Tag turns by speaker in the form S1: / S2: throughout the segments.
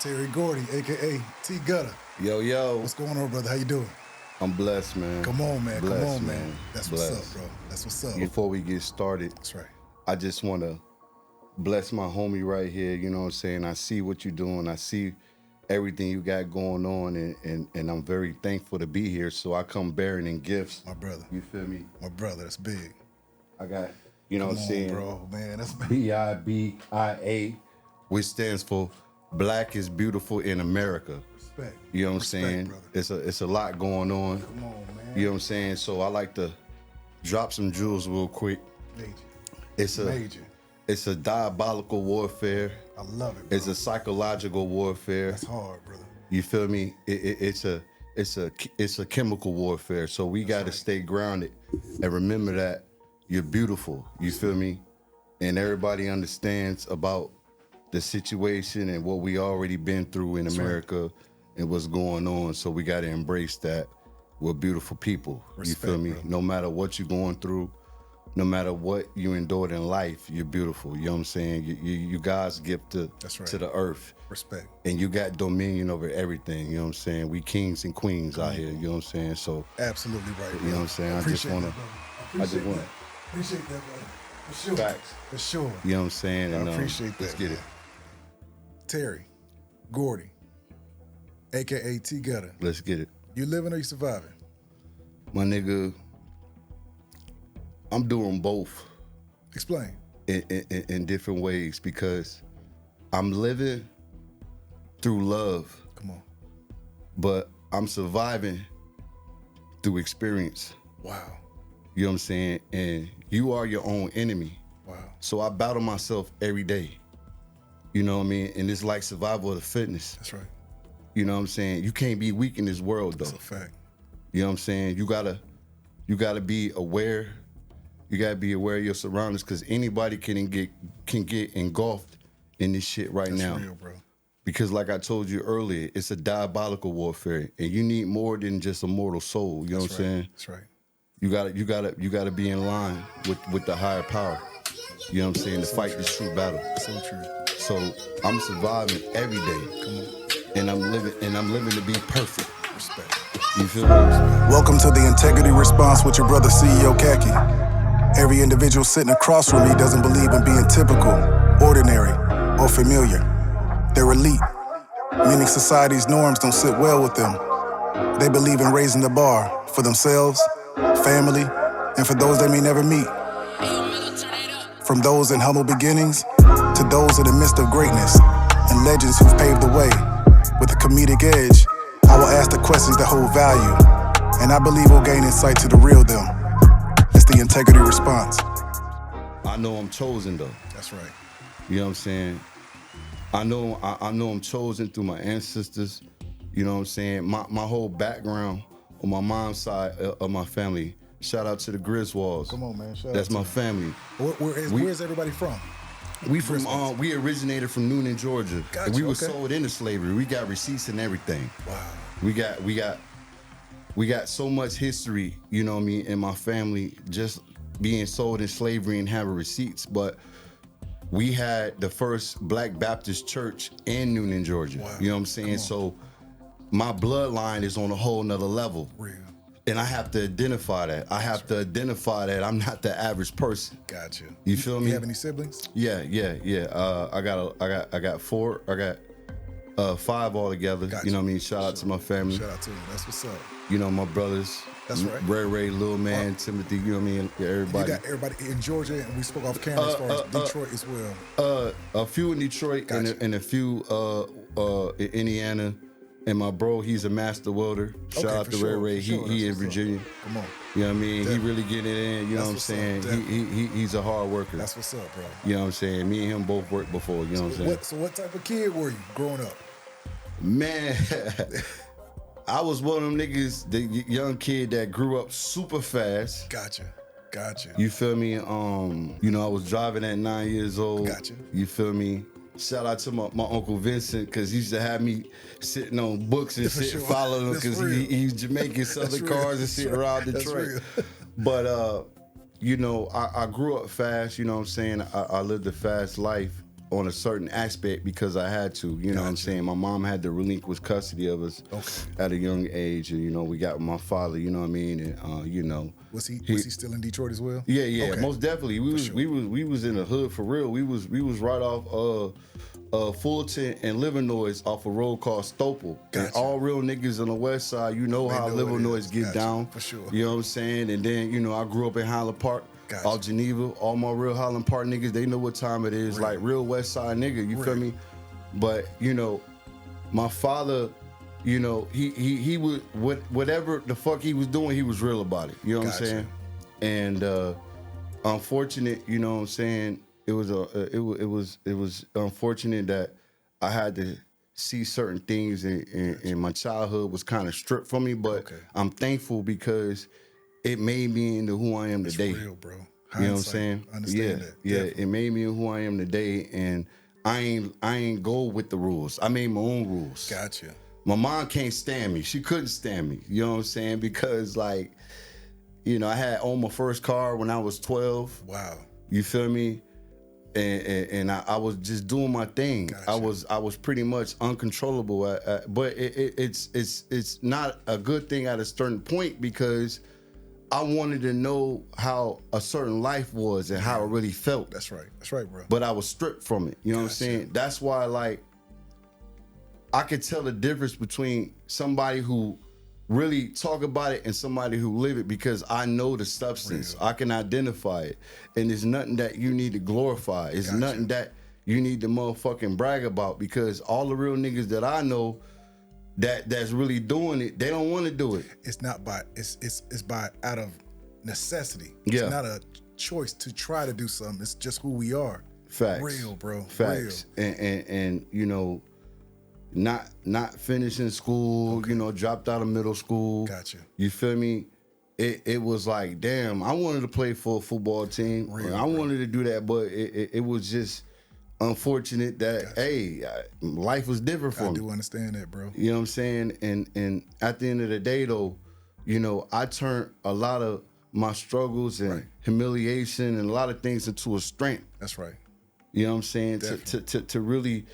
S1: Terry Gordy, a.k.a. TGutta.
S2: Yo.
S1: What's going on, brother? How you doing?
S2: I'm blessed, man.
S1: Come on, man.
S2: Blessed,
S1: Come on, man. That's
S2: blessed.
S1: what's up, bro. That's what's up.
S2: Before we get started,
S1: That's right.
S2: I just want to bless my homie right here. You know what I'm saying? I see what you're doing. I see everything you got going on, and I'm very thankful to be here. So I come bearing in gifts.
S1: My brother.
S2: You feel me?
S1: My brother, that's big.
S2: I got, you know
S1: Come
S2: what I'm
S1: on,
S2: saying?
S1: bro, man. That's
S2: BIBIA, which stands for Black is Beautiful in America.
S1: Respect.
S2: You know what I'm
S1: Respect,
S2: saying?
S1: brother.
S2: It's a lot going on.
S1: Come on, man.
S2: You know what I'm saying? So I like to drop some jewels real quick.
S1: Major.
S2: It's a diabolical warfare.
S1: I love it, bro.
S2: It's a psychological warfare.
S1: That's hard, brother.
S2: You feel me? It's a chemical warfare. So we got to stay grounded and remember that you're beautiful. You feel me? And everybody understands about the situation and what we already been through in America and what's going on. So we got to embrace that. We're beautiful people.
S1: Respect,
S2: you feel me?
S1: brother.
S2: No matter what you're going through, no matter what you endured in life, you're beautiful. You know what I'm saying? You God's gift to the earth.
S1: Respect.
S2: And you got dominion over everything. You know what I'm saying? We kings and queens out here. You know what I'm saying? So
S1: Absolutely right, bro.
S2: you know what I'm saying? I just want to.
S1: Appreciate that, brother. For sure.
S2: Facts.
S1: For sure.
S2: You know what I'm saying? And,
S1: I appreciate that.
S2: Let's get it.
S1: Terry Gordy, a.k.a. TGutta.
S2: Let's get it.
S1: You living or you surviving?
S2: My nigga, I'm doing both
S1: Explain.
S2: in different ways because I'm living through love,
S1: Come on.
S2: but I'm surviving through experience.
S1: Wow.
S2: You know what I'm saying? And you are your own enemy.
S1: Wow.
S2: So I battle myself every day. You know what I mean? And it's like survival of the fitness.
S1: That's right.
S2: You know what I'm saying? You can't be weak in this world, though.
S1: That's a fact.
S2: You know what I'm saying? You gotta be aware. You gotta be aware of your surroundings because anybody can get engulfed in this shit right now.
S1: That's real, bro.
S2: Because like I told you earlier, it's a diabolical warfare, and you need more than just a mortal soul. You know what I'm saying?
S1: That's right.
S2: You gotta be in line with the higher power. You know what I'm saying? To fight this true battle.
S1: So true.
S2: So I'm surviving every day.
S1: Come on.
S2: And I'm living to be perfect.
S1: Respect.
S2: You feel me?
S1: Welcome to the Integrity Response with your brother, CEO Khacki. Every individual sitting across from me doesn't believe in being typical, ordinary, or familiar. They're elite, meaning society's norms don't sit well with them. They believe in raising the bar for themselves, family, and for those they may never meet. From those in humble beginnings to those in the midst of greatness and legends who've paved the way. With a comedic edge, I will ask the questions that hold value, and I believe we'll gain insight to the real them. It's the Integrity Response.
S2: I know I'm chosen though.
S1: That's right.
S2: You know what I'm saying? I know I'm chosen through my ancestors. You know what I'm saying? My whole background on my mom's side of my family. Shout out to the Griswolds.
S1: Come on, man.
S2: That's my family.
S1: Where's everybody from?
S2: We originated from Noonan, Georgia.
S1: Gotcha,
S2: And we were
S1: okay.
S2: sold into slavery. We got receipts and everything.
S1: Wow.
S2: We got so much history, you know what I mean, in my family just being sold in slavery and having receipts. But we had the first Black Baptist church in Noonan, Georgia.
S1: Wow.
S2: You know what I'm saying? So my bloodline is on a whole nother level.
S1: Real.
S2: And I have to identify that. I have to identify that I'm not the average person.
S1: Gotcha.
S2: You feel me?
S1: You have any siblings?
S2: Yeah. I got four. I got 5 altogether.
S1: Gotcha.
S2: You know what I mean? Shout out to my family.
S1: Shout out to them. That's what's up.
S2: You know, my brothers.
S1: That's right.
S2: Ray, Lil Man, Timothy, you know what I mean? Everybody.
S1: You got everybody in Georgia, and we spoke off camera as far as Detroit as well.
S2: A few in Detroit
S1: Gotcha.
S2: and a few in Indiana. And my bro, he's a master welder. Shout
S1: Okay,
S2: out
S1: for
S2: to
S1: sure,
S2: Ray.
S1: for sure.
S2: He in
S1: That's what's up.
S2: Virginia.
S1: Come on.
S2: You know what I mean?
S1: Definitely.
S2: He really getting it in. You know what I'm
S1: That's what's
S2: saying?
S1: up, definitely.
S2: He's a hard worker.
S1: That's what's up, bro.
S2: You know what I'm saying? Me and him both worked before. You know what I'm saying?
S1: So what type of kid were you growing up?
S2: Man, I was one of them niggas, the young kid that grew up super fast.
S1: Gotcha.
S2: You feel me? You know, I was driving at 9 years old.
S1: Gotcha.
S2: You feel me? Shout out to my Uncle Vincent, because he used to have me sitting on books and
S1: For
S2: shit,
S1: sure.
S2: following him,
S1: That's
S2: because
S1: real.
S2: he's Jamaican, selling
S1: real.
S2: cars and shit
S1: That's
S2: around
S1: right. That's
S2: Detroit.
S1: real.
S2: But, you know, I grew up fast, you know what I'm saying? I lived a fast life. on a certain aspect because I had to. You know what I'm saying? My mom had to relinquish custody of us at a young age, and you know we got my father. You know what I mean? And you know,
S3: was he still in Detroit as well?
S2: Yeah, most definitely. We was in the hood for real. We was right off Fulton and Livernois off a road called Stopel.
S3: Gotcha.
S2: And all real niggas on the west side, you know how Livernois get down.
S3: For sure.
S2: You know what I'm saying? And then, you know, I grew up in Highland Park, off Geneva. All my real Highland Park niggas, they know what time it is. Like real west side nigga, you feel me? But, you know, my father, you know, he was, whatever the fuck he was doing, he was real about it. You know what I'm saying? And unfortunate, you know what I'm saying? It was unfortunate that I had to see certain things in my childhood was kind of stripped from me, but I'm thankful because it made me into who I am today.
S3: It's real, bro. Hindsight,
S2: you know what I'm saying?
S3: Understand that.
S2: Yeah, it made me who I am today, and I ain't go with the rules. I made my own rules.
S3: Gotcha.
S2: My mom can't stand me. She couldn't stand me. You know what I'm saying? Because like, you know, I owned my first car when I was 12.
S3: Wow.
S2: You feel me? And I was just doing my thing.
S3: Gotcha.
S2: I was pretty much uncontrollable, but it's not a good thing at a certain point because I wanted to know how a certain life was and how it really felt.
S3: That's right, bro.
S2: But I was stripped from it. You know what I'm saying? That's why, like, I could tell the difference between somebody who really talk about it and somebody who live it because I know the substance. I can identify it. And it's nothing that you need to glorify. It's nothing that you need to motherfucking brag about because all the real niggas that I know that's really doing it, they don't want to do it.
S3: It's not by it's by out of necessity.
S2: Yeah.
S3: It's not a choice to try to do something. It's just who we are.
S2: Facts.
S3: Real, bro.
S2: Facts.
S3: Real.
S2: And you know, not finishing school, you know, dropped out of middle school.
S3: Gotcha.
S2: You feel me? It was like, damn, I wanted to play for a football team. I wanted to do that, but it was just unfortunate that, hey, life was different for me.
S3: I do understand that, bro.
S2: You know what I'm saying? And at the end of the day, though, you know, I turned a lot of my struggles and humiliation and a lot of things into a strength.
S3: That's right.
S2: You know what I'm saying? To really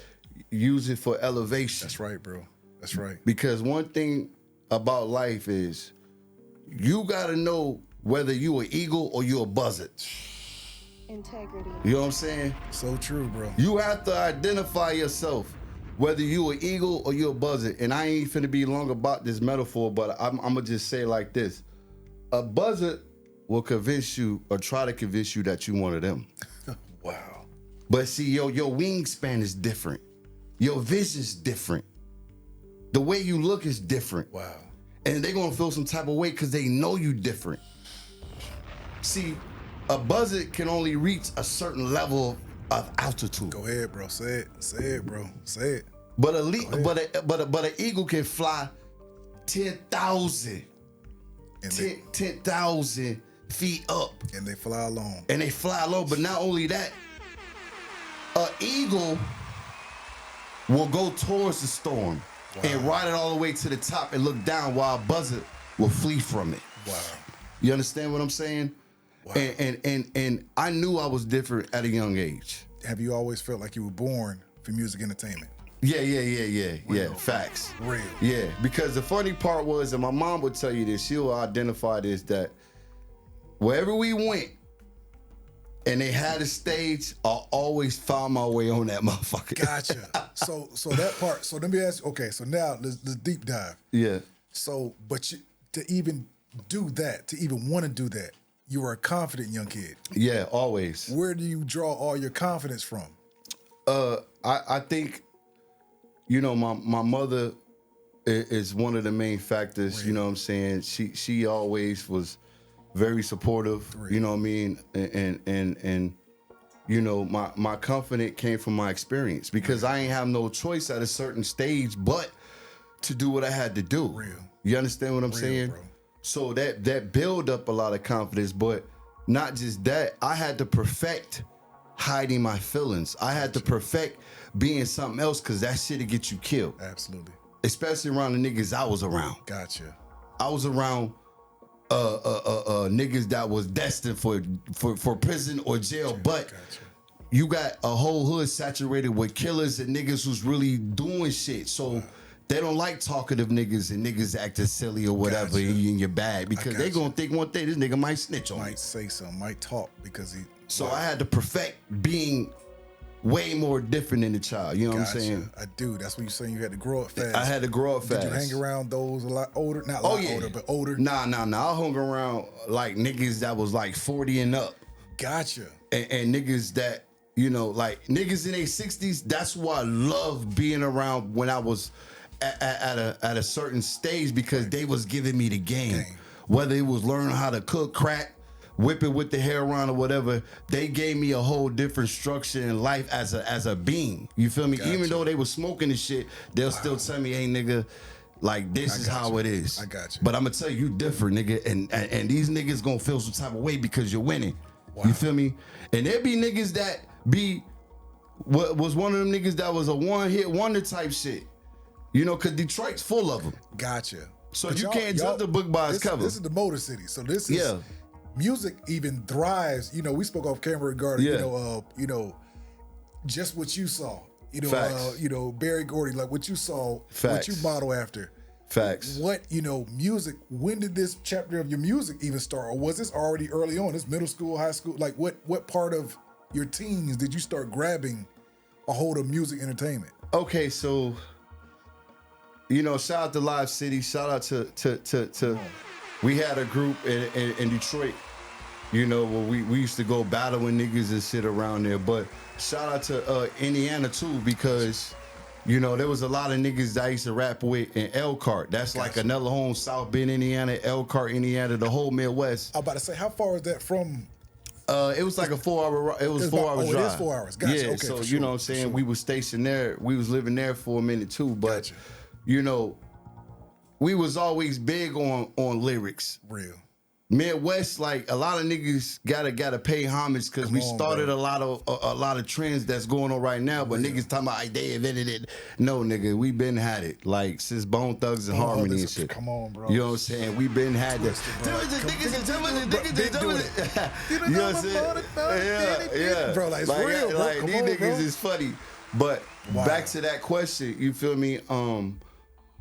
S2: use it for elevation.
S3: That's right, bro. That's right.
S2: Because one thing about life is you got to know whether you an eagle or you a buzzard.
S4: Integrity.
S2: You know what I'm saying?
S3: So true, bro.
S2: You have to identify yourself whether you an eagle or you a buzzard. And I ain't finna be long about this metaphor, but I'm gonna just say it like this. A buzzard will convince you or try to convince you that you one of them.
S3: Wow.
S2: But see, your wingspan is different. Your vision's different. The way you look is different.
S3: Wow.
S2: And they're gonna feel some type of way because they know you different. See, a buzzard can only reach a certain level of altitude.
S3: Go ahead, bro. Say it. Say it, bro. Say it.
S2: But an eagle can fly 10,000 feet up.
S3: And they fly along.
S2: But not only that, an eagle will go towards the storm and ride it all the way to the top and look down while a buzzard will flee from it.
S3: Wow.
S2: You understand what I'm saying? Wow. And I knew I was different at a young age.
S3: Have you always felt like you were born for music entertainment?
S2: Yeah. Facts.
S3: Real.
S2: Yeah, because the funny part was, and my mom would tell you this, she'll identify this, that wherever we went and they had a stage, I always found my way on that motherfucker.
S3: Gotcha. So that part, so let me ask you, okay, so now let's deep dive.
S2: Yeah.
S3: So, but to even do that, to even want to do that, you were a confident young kid.
S2: Yeah, always.
S3: Where do you draw all your confidence from?
S2: I think, you know, my mother is one of the main factors. Really? You know what I'm saying? She always was very supportive. Really? You know what I mean? And you know, my confidence came from my experience because I ain't have no choice at a certain stage but to do what I had to do.
S3: Real.
S2: You understand what I'm saying?
S3: Bro.
S2: So that build up a lot of confidence, but not just that. I had to perfect hiding my feelings. I had to perfect being something else because that shit'll get you killed.
S3: Absolutely.
S2: Especially around the niggas I was around.
S3: Gotcha.
S2: I was around niggas that was destined for prison or jail, but you got a whole hood saturated with killers and niggas who's really doing shit. So they don't like talkative niggas and niggas acting silly or whatever
S3: Gotcha.
S2: in your bag because they
S3: gotcha.
S2: gonna think one thing, this nigga might snitch on me.
S3: Might say something, might talk because he.
S2: So I had to perfect being way more different than the child. You know what I'm saying?
S3: I do. That's what you're saying. You had to grow up fast.
S2: I had to grow up fast.
S3: Did you hang around those a lot older? Not a lot older, but older.
S2: Nah. I hung around like niggas that was like 40 and up.
S3: Gotcha.
S2: And niggas that, you know, like niggas in their 60s. That's why I love being around when I was at a certain stage because they was giving me the game. Whether it was learning how to cook crack, whip it with the hair around or whatever, they gave me a whole different structure in life as a being. You feel me?
S3: Gotcha.
S2: Even though they was smoking and shit, they'll still tell me, hey nigga, like this is how it is.
S3: I got you.
S2: But I'm gonna tell you different, nigga. And these niggas gonna feel some type of way because you're winning.
S3: Wow.
S2: You feel me? And there be niggas that was one of them niggas that was a one-hit wonder type shit. You know, cause Detroit's full of them.
S3: Gotcha.
S2: So
S3: But
S2: you can't judge the book by its cover.
S3: This is the Motor City. So this is music even thrives. You know, we spoke off camera regarding you know, just what you saw. You know, Barry Gordy, like what you saw, what you model after.
S2: Facts.
S3: What, you know, music, when did this chapter of your music even start? Or was this already early on? This middle school, high school? Like what part of your teens did you start grabbing a hold of music entertainment?
S2: Okay, so you know, shout out to Live City, shout out to we had a group in Detroit, you know, where we used to go battling niggas and sit around there. But shout out to Indiana too, because you know, there was a lot of niggas that I used to rap with in Elkhart. That's like another home, South Bend, Indiana, Elkhart, Indiana, the whole Midwest.
S3: I'm about to say, how far is that from?
S2: It was like a 4 hour. It was 4 hours drive.
S3: It is 4 hours. Gotcha.
S2: Yeah.
S3: Okay,
S2: So
S3: for
S2: you
S3: sure,
S2: know what I'm saying. We was stationed there. We was living there for a minute too. But
S3: Gotcha.
S2: you know, we was always big on lyrics.
S3: Real.
S2: Midwest, like a lot of niggas gotta pay homage because we started
S3: bro.
S2: a lot of trends that's going on right now. But niggas talking about they invented it. No, nigga, we been had it like since Bone Thugs and Harmony and shit.
S3: Come on, bro.
S2: You know what I'm saying? We been had that. You know what I'm saying? Yeah.
S3: Bro, like it's real, bro.
S2: Like
S3: Come
S2: these
S3: on,
S2: niggas
S3: bro.
S2: is funny. But back to that question, you feel me?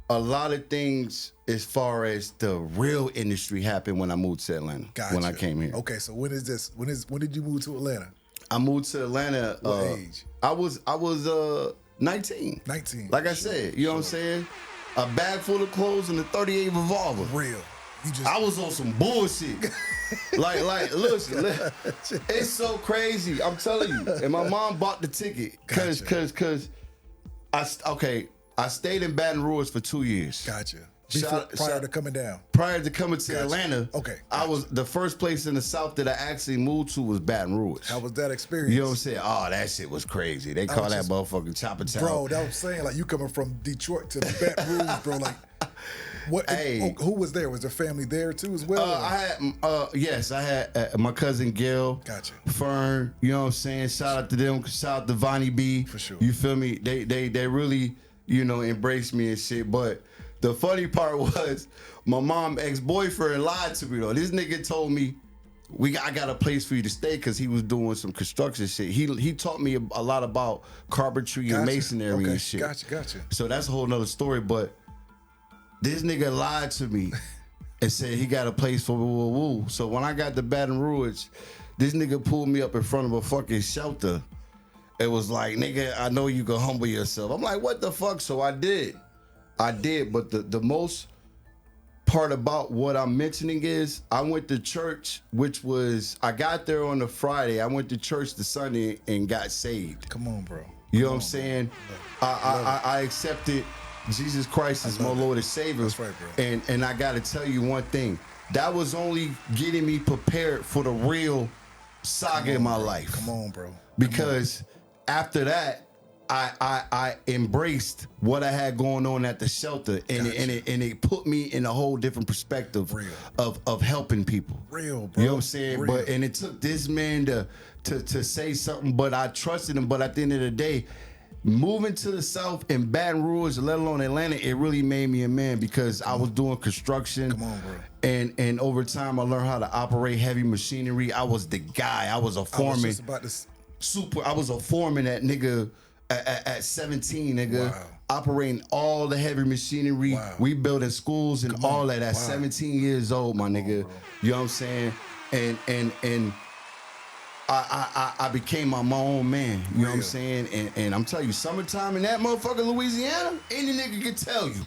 S2: A lot of things as far as the real industry happened when I moved to Atlanta.
S3: Gotcha.
S2: When I came here.
S3: Okay, so when is this? When did you move to Atlanta?
S2: I moved to Atlanta.
S3: What age?
S2: I was 19.
S3: 19.
S2: Like I said, you know what I'm saying? A bag full of clothes and a 38 revolver.
S3: Real. You just
S2: I was on some bullshit. like, listen, it's so crazy. I'm telling you. And my mom bought the ticket cause I stayed in Baton Rouge for 2 years.
S3: Gotcha. Prior to coming down.
S2: Prior to coming to Atlanta,
S3: Okay.
S2: I was the first place in the South that I actually moved to was Baton Rouge.
S3: How was that experience?
S2: You know what I'm saying? Oh, that shit was crazy. They call that motherfucking Chopper Town.
S3: Bro, that was saying, like, you coming from Detroit to Baton Rouge, bro, like, what?
S2: Hey.
S3: Who was there? Was there family there too as well?
S2: I had my cousin Gail,
S3: Gotcha.
S2: Fern. You know what I'm saying? Shout out to them. Shout out to Vonnie B.
S3: For sure.
S2: You feel me? They really, you know, embraced me and shit. But the funny part was my mom ex-boyfriend lied to me though. This nigga told me I got a place for you to stay because he was doing some construction shit. He taught me a lot about carpentry and masonry and shit.
S3: Gotcha.
S2: So that's a whole nother story. But this nigga lied to me and said he got a place for woo. So when I got to Baton Rouge, this nigga pulled me up in front of a fucking shelter. It was like, nigga, I know you can humble yourself. I'm like, what the fuck? So I did. But the most part about what I'm mentioning is I went to church, I got there on a Friday. I went to church the Sunday and got saved.
S3: Come on, bro.
S2: You know what I'm saying? I accepted Jesus Christ as my Lord and Savior.
S3: That's right, bro.
S2: And I got to tell you one thing. That was only getting me prepared for the real saga in my life.
S3: Come on, bro.
S2: Because after that, I embraced what I had going on at the shelter, and it put me in a whole different perspective of helping people.
S3: Real, bro.
S2: You know what I'm saying?
S3: Real.
S2: And it took this man to say something, but I trusted him. But at the end of the day, moving to the South in Baton Rouge, let alone Atlanta, it really made me a man because I was doing construction.
S3: Come on, bro.
S2: And over time, I learned how to operate heavy machinery. I was the guy. I was a foreman.
S3: I was just about to
S2: I was a foreman at nigga at 17, nigga.
S3: Wow.
S2: Operating all the heavy machinery.
S3: Wow.
S2: We building schools and all that at 17 years old, my nigga. You know what I'm saying? And I became my own man. You know what I'm saying? And I'm telling you, summertime in that motherfucker Louisiana, any nigga can tell you.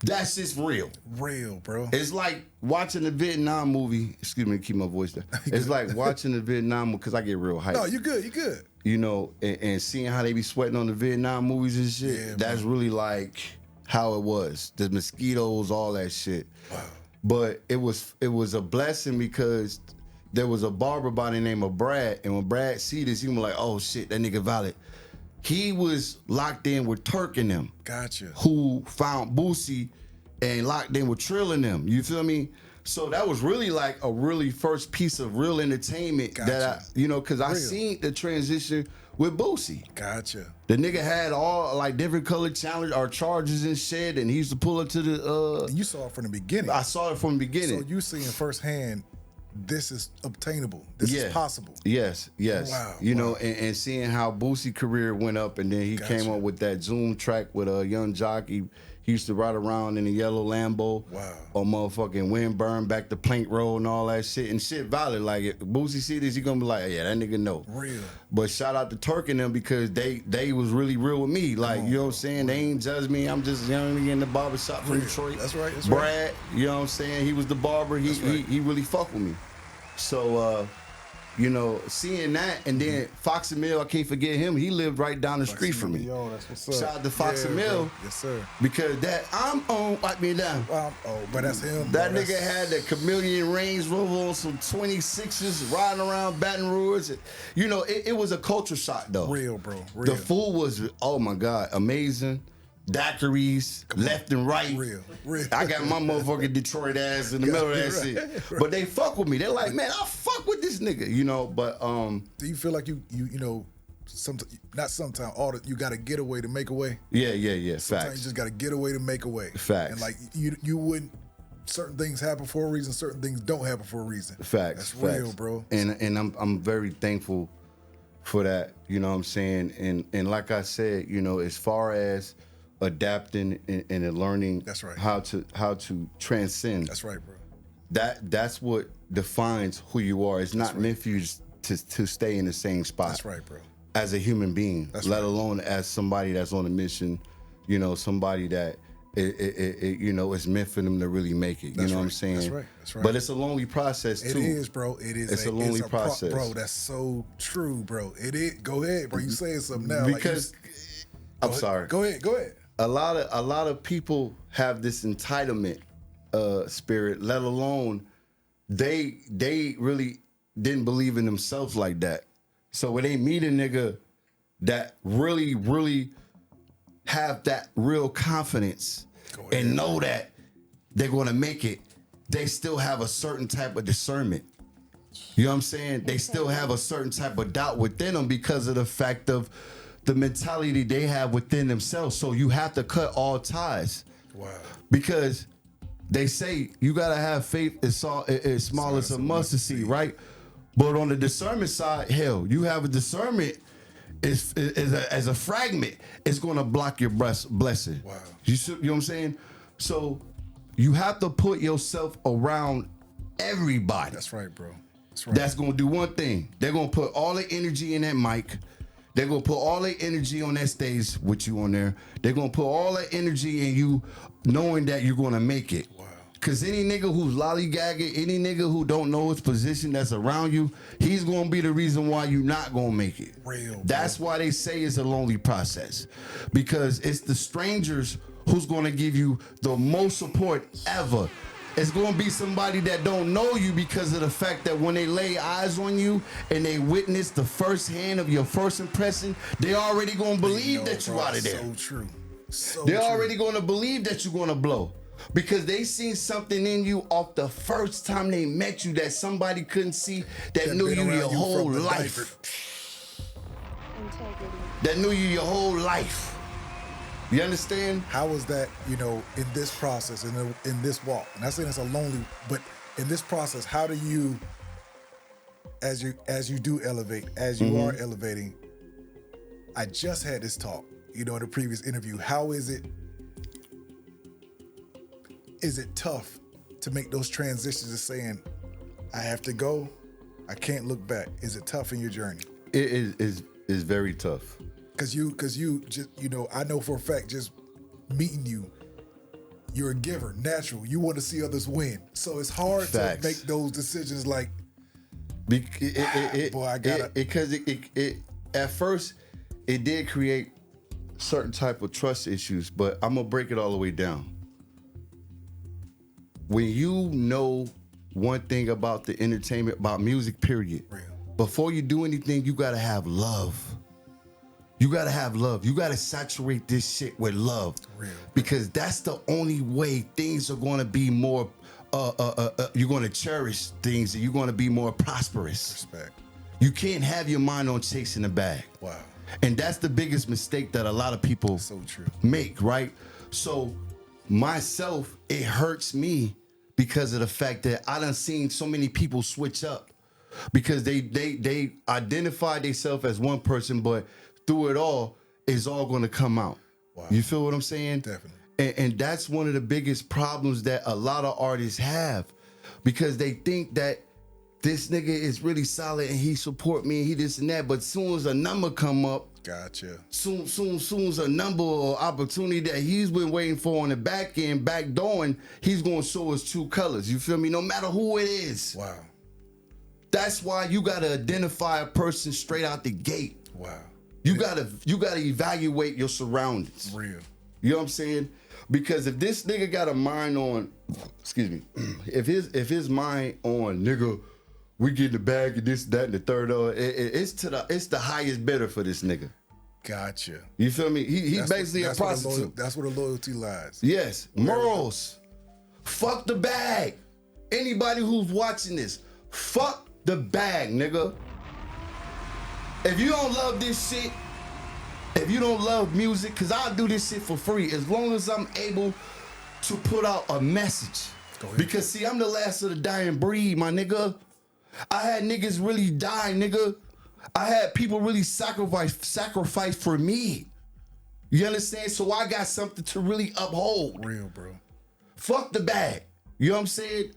S2: That shit's real.
S3: Real, bro.
S2: It's like watching a Vietnam movie. Excuse me, keep my voice down. It's like watching a Vietnam movie, because I get real hyped.
S3: No, you good, you good.
S2: You know, and seeing how they be sweating on the Vietnam movies and shit, that's really like how it was. The mosquitoes, all that shit. Wow. But it was a blessing because there was a barber by the name of Brad, and when Brad see this, he was like, oh shit, that nigga valid. He was locked in with Turk and them.
S3: Gotcha.
S2: Who found Boosie and locked in with Trill and them. You feel me? So that was really like a really first piece of real entertainment that I, you know, because I seen the transition with Boosie.
S3: Gotcha.
S2: The nigga had all like different colored challenge or charges and shit, and he used to pull up to the.
S3: And you saw it from the beginning.
S2: I saw it from the beginning.
S3: So you seeing firsthand, this is obtainable. This is possible.
S2: Yes.
S3: Wow.
S2: You know, and seeing how Boosie career went up, and then he came up with that Zoom track with a young jockey. He used to ride around in a yellow Lambo. Wow. Or motherfucking Windburn back to Plank Road and all that shit. And shit valid. Like, if Boosie see this, he gonna be like, yeah, that nigga know.
S3: Real.
S2: But shout out to Turk and them because they was really real with me. Like, you know what I'm saying? They ain't judge me. I'm just a young nigga in the barbershop from Detroit.
S3: That's right.
S2: Brad, you know what I'm saying? He was the barber. He really fucked with me. So, you know, seeing that, and then Fox and Mill, I can't forget him. He lived right down the street from me.
S3: Yo, that's what's up.
S2: Shout out to Fox and Mill.
S3: Bro. Yes, sir.
S2: Because that I'm on, wipe me down.
S3: But that's him.
S2: That nigga had the Chameleon Range Rover on some 26s riding around Baton Rouge. You know, it was a culture shock though.
S3: Real, bro. Real.
S2: The food was, oh my God, amazing. Daiquiris, left and right.
S3: Real.
S2: I got my motherfucking Detroit ass in the middle of that shit. But they fuck with me. They're like, man, I fuck with this nigga, you know. But
S3: do you feel like you know, not sometimes you got to get away to make a way?
S2: Yeah.
S3: Sometimes
S2: Facts.
S3: you just got to get away to make a way.
S2: Facts.
S3: And like you wouldn't. Certain things happen for a reason. Certain things don't happen for a reason.
S2: Facts.
S3: That's real, bro.
S2: And I'm very thankful for that. You know what I'm saying? And like I said, you know, as far as adapting and learning
S3: that's right.
S2: how to transcend.
S3: That's right, bro.
S2: That's what defines who you are. It's not meant for you to stay in the same spot.
S3: That's right, bro.
S2: As a human being, let
S3: right.
S2: alone as somebody that's on a mission, you know, somebody that you know, it's meant for them to really make it. You know what I'm saying?
S3: That's right.
S2: But it's a lonely process too.
S3: It is, bro. It is.
S2: It's a lonely process,
S3: bro. That's so true, bro. It is. Go ahead, bro. You saying something now?
S2: Because I'm sorry.
S3: Go ahead.
S2: A lot of people have this entitlement spirit, let alone they really didn't believe in themselves like that. So when they meet a nigga that really have that real confidence and know that they're gonna make it, they still have a certain type of discernment. You know what I'm saying? They still have a certain type of doubt within them because of the fact of the mentality they have within themselves. So you have to cut all ties. Wow. Because they say you gotta have faith as small as a mustard seed, right? But on the discernment side, hell, you have a discernment as a fragment, it's gonna block your blessing. Wow. You know what I'm saying? So you have to put yourself around everybody.
S3: That's right, bro. That's right.
S2: That's gonna do one thing. They're gonna put all the energy in that mic. They're going to put all their energy on that stage with you on there. They're going to put all their energy in you knowing that you're going to make it. Wow. Because any nigga who's lollygagging, any nigga who don't know his position that's around you, he's going to be the reason why you're not going to make it.
S3: Real.
S2: That's why they say it's a lonely process. Because it's the strangers who's going to give you the most support ever. It's going to be somebody that don't know you because of the fact that when they lay eyes on you and they witness the first hand of your first impression, they already going to believe that you out of there.
S3: So true.
S2: They're already going to believe that you're going to blow because they seen something in you off the first time they met you that somebody couldn't see that knew you your whole life.
S4: Integrity.
S2: That knew you your whole life. You understand?
S3: How was that, you know, in this process, in this walk? And I'm saying it's a lonely, but in this process, how do you as you do elevate, as you are elevating, I just had this talk, in the previous interview. How is it tough to make those transitions of saying, I have to go, I can't look back? Is it tough in your journey?
S2: It is very tough.
S3: Cause you just, I know for a fact, just meeting you, you're a giver, natural. You want to see others win. So it's hard to make those decisions like, boy, I gotta.
S2: Because it at first, it did create certain type of trust issues, but I'm gonna break it all the way down. When you know one thing about the entertainment, about music, period,
S3: Real.
S2: Before you do anything, you gotta have love. You gotta have love. You gotta saturate this shit with love.
S3: Real.
S2: Because that's the only way things are gonna be more, you're gonna cherish things and you're gonna be more prosperous.
S3: Respect.
S2: You can't have your mind on chasing the bag.
S3: Wow.
S2: And that's the biggest mistake that a lot of people
S3: So true.
S2: make, right? So myself, it hurts me because of the fact that I done seen so many people switch up because they identify themselves as one person, but through it all, it's all gonna come out.
S3: Wow.
S2: You feel what I'm saying?
S3: Definitely.
S2: And that's one of the biggest problems that a lot of artists have because they think that this nigga is really solid and he support me and he this and that, but soon as a number come up,
S3: Gotcha.
S2: soon as a number or opportunity that he's been waiting for on the back end, backdooring, he's gonna show us true colors. You feel me? No matter who it is.
S3: Wow.
S2: That's why you gotta identify a person straight out the gate.
S3: Wow.
S2: You gotta evaluate your surroundings.
S3: Real.
S2: You know what I'm saying? Because if this nigga got a mind on, excuse me, if his mind on nigga, we get the bag and this, that, and the third, it's the highest bidder for this nigga.
S3: Gotcha.
S2: You feel me? He's basically a prostitute.
S3: That's where the loyalty lies.
S2: Yes. Morals. Fuck the bag. Anybody who's watching this, fuck the bag, nigga. If you don't love this shit, if you don't love music, because I'll do this shit for free as long as I'm able to put out a message. Because see, I'm the last of the dying breed, my nigga. I had niggas really die, nigga. I had people really sacrifice for me. You understand? So I got something to really uphold.
S3: Real, bro.
S2: Fuck the bag. You know what I'm saying?